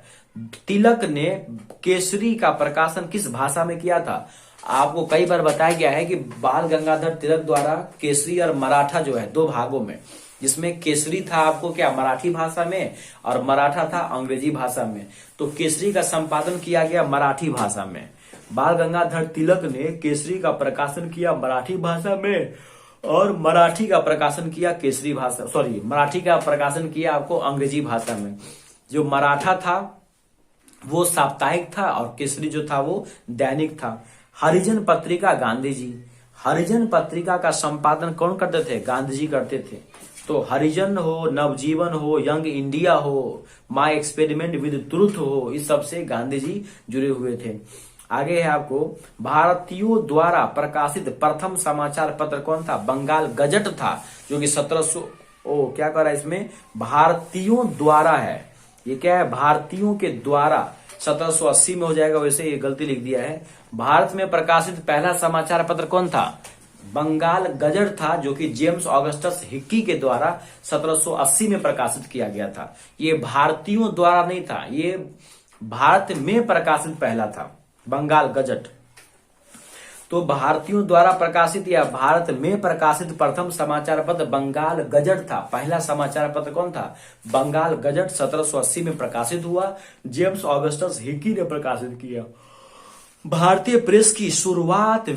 तिलक ने केसरी का प्रकाशन किस भाषा में किया था? आपको कई बार बताया गया है कि बाल गंगाधर तिलक द्वारा केसरी और मराठा जो है दो भागों में, जिसमें केसरी था आपको क्या? मराठी भाषा में, और मराठा था अंग्रेजी भाषा में। तो केसरी का संपादन किया गया मराठी भाषा में। बाल गंगाधर तिलक ने केसरी का प्रकाशन किया मराठी भाषा में, और मराठी का प्रकाशन किया केसरी भाषा, सॉरी, मराठी का प्रकाशन किया आपको अंग्रेजी भाषा में। जो मराठा था वो साप्ताहिक था और केसरी जो था वो दैनिक था। हरिजन पत्रिका गांधी जी। हरिजन पत्रिका का संपादन कौन करते थे? गांधी जी करते थे। तो हरिजन हो, नवजीवन हो, यंग इंडिया हो, माय एक्सपेरिमेंट विद ट्रुथ हो, इस सब से गांधी जी जुड़े हुए थे। आगे है आपको भारतीयों द्वारा प्रकाशित प्रथम समाचार पत्र कौन था? बंगाल गजट था, जो कि 1700 क्या कर रहा है इसमें? भारतीयों द्वारा है। ये क्या है? भारतीयों के द्वारा 1780 में हो जाएगा, वैसे ये गलती लिख दिया है। भारत में प्रकाशित पहला समाचार पत्र कौन था? बंगाल गजट था, जो कि जेम्स ऑगस्टस हिक्की के द्वारा 1780 में प्रकाशित किया गया था। ये भारतीयों द्वारा नहीं था, ये भारत में प्रकाशित पहला था बंगाल गजट। तो भारतीयों द्वारा प्रकाशित या भारत में प्रकाशित प्रथम समाचार पत्र बंगाल गजट था। पहला समाचार पत्र कौन था? बंगाल गजट 1780 में प्रकाशित हुआ। जेम्स ऑगस्टस हिक्की ने प्रकाशित किया। भारतीय प्रेस की शुरुआत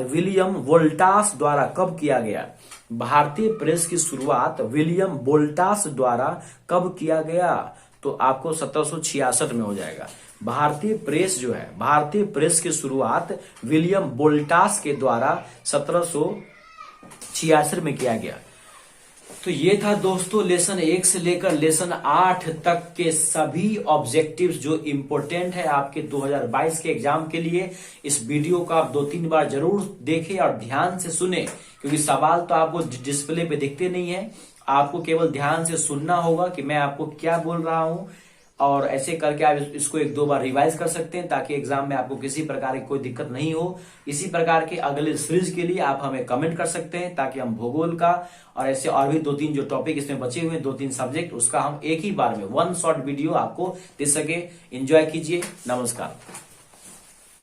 विलियम वोल्टास द्वारा कब किया गया? भारतीय प्रेस की शुरुआत विलियम वोल्टास द्वारा कब किया गया? तो आपको 1766 में हो जाएगा। भारतीय प्रेस जो है, भारतीय प्रेस की शुरुआत विलियम वोल्टास के द्वारा 1766 में किया गया। तो ये था दोस्तों लेसन 1 से लेकर लेसन 8 तक के सभी ऑब्जेक्टिव्स जो इम्पोर्टेंट है आपके 2022 के एग्जाम के लिए। इस वीडियो को आप 2-3 बार जरूर देखें और ध्यान से सुने, क्योंकि सवाल तो आपको डिस्प्ले पे दिखते नहीं है। आपको केवल ध्यान से सुनना होगा कि मैं आपको क्या बोल रहा हूं, और ऐसे करके आप इसको 1-2 बार रिवाइज कर सकते हैं, ताकि एग्जाम में आपको किसी प्रकार की कोई दिक्कत नहीं हो। इसी प्रकार के अगले सीरीज के लिए आप हमें कमेंट कर सकते हैं, ताकि हम भूगोल का और ऐसे और भी 2-3 जो टॉपिक इसमें बचे हुए 2-3 सब्जेक्ट, उसका हम एक ही बार में 1 शॉर्ट वीडियो आपको दे सके। एंजॉय कीजिए। नमस्कार।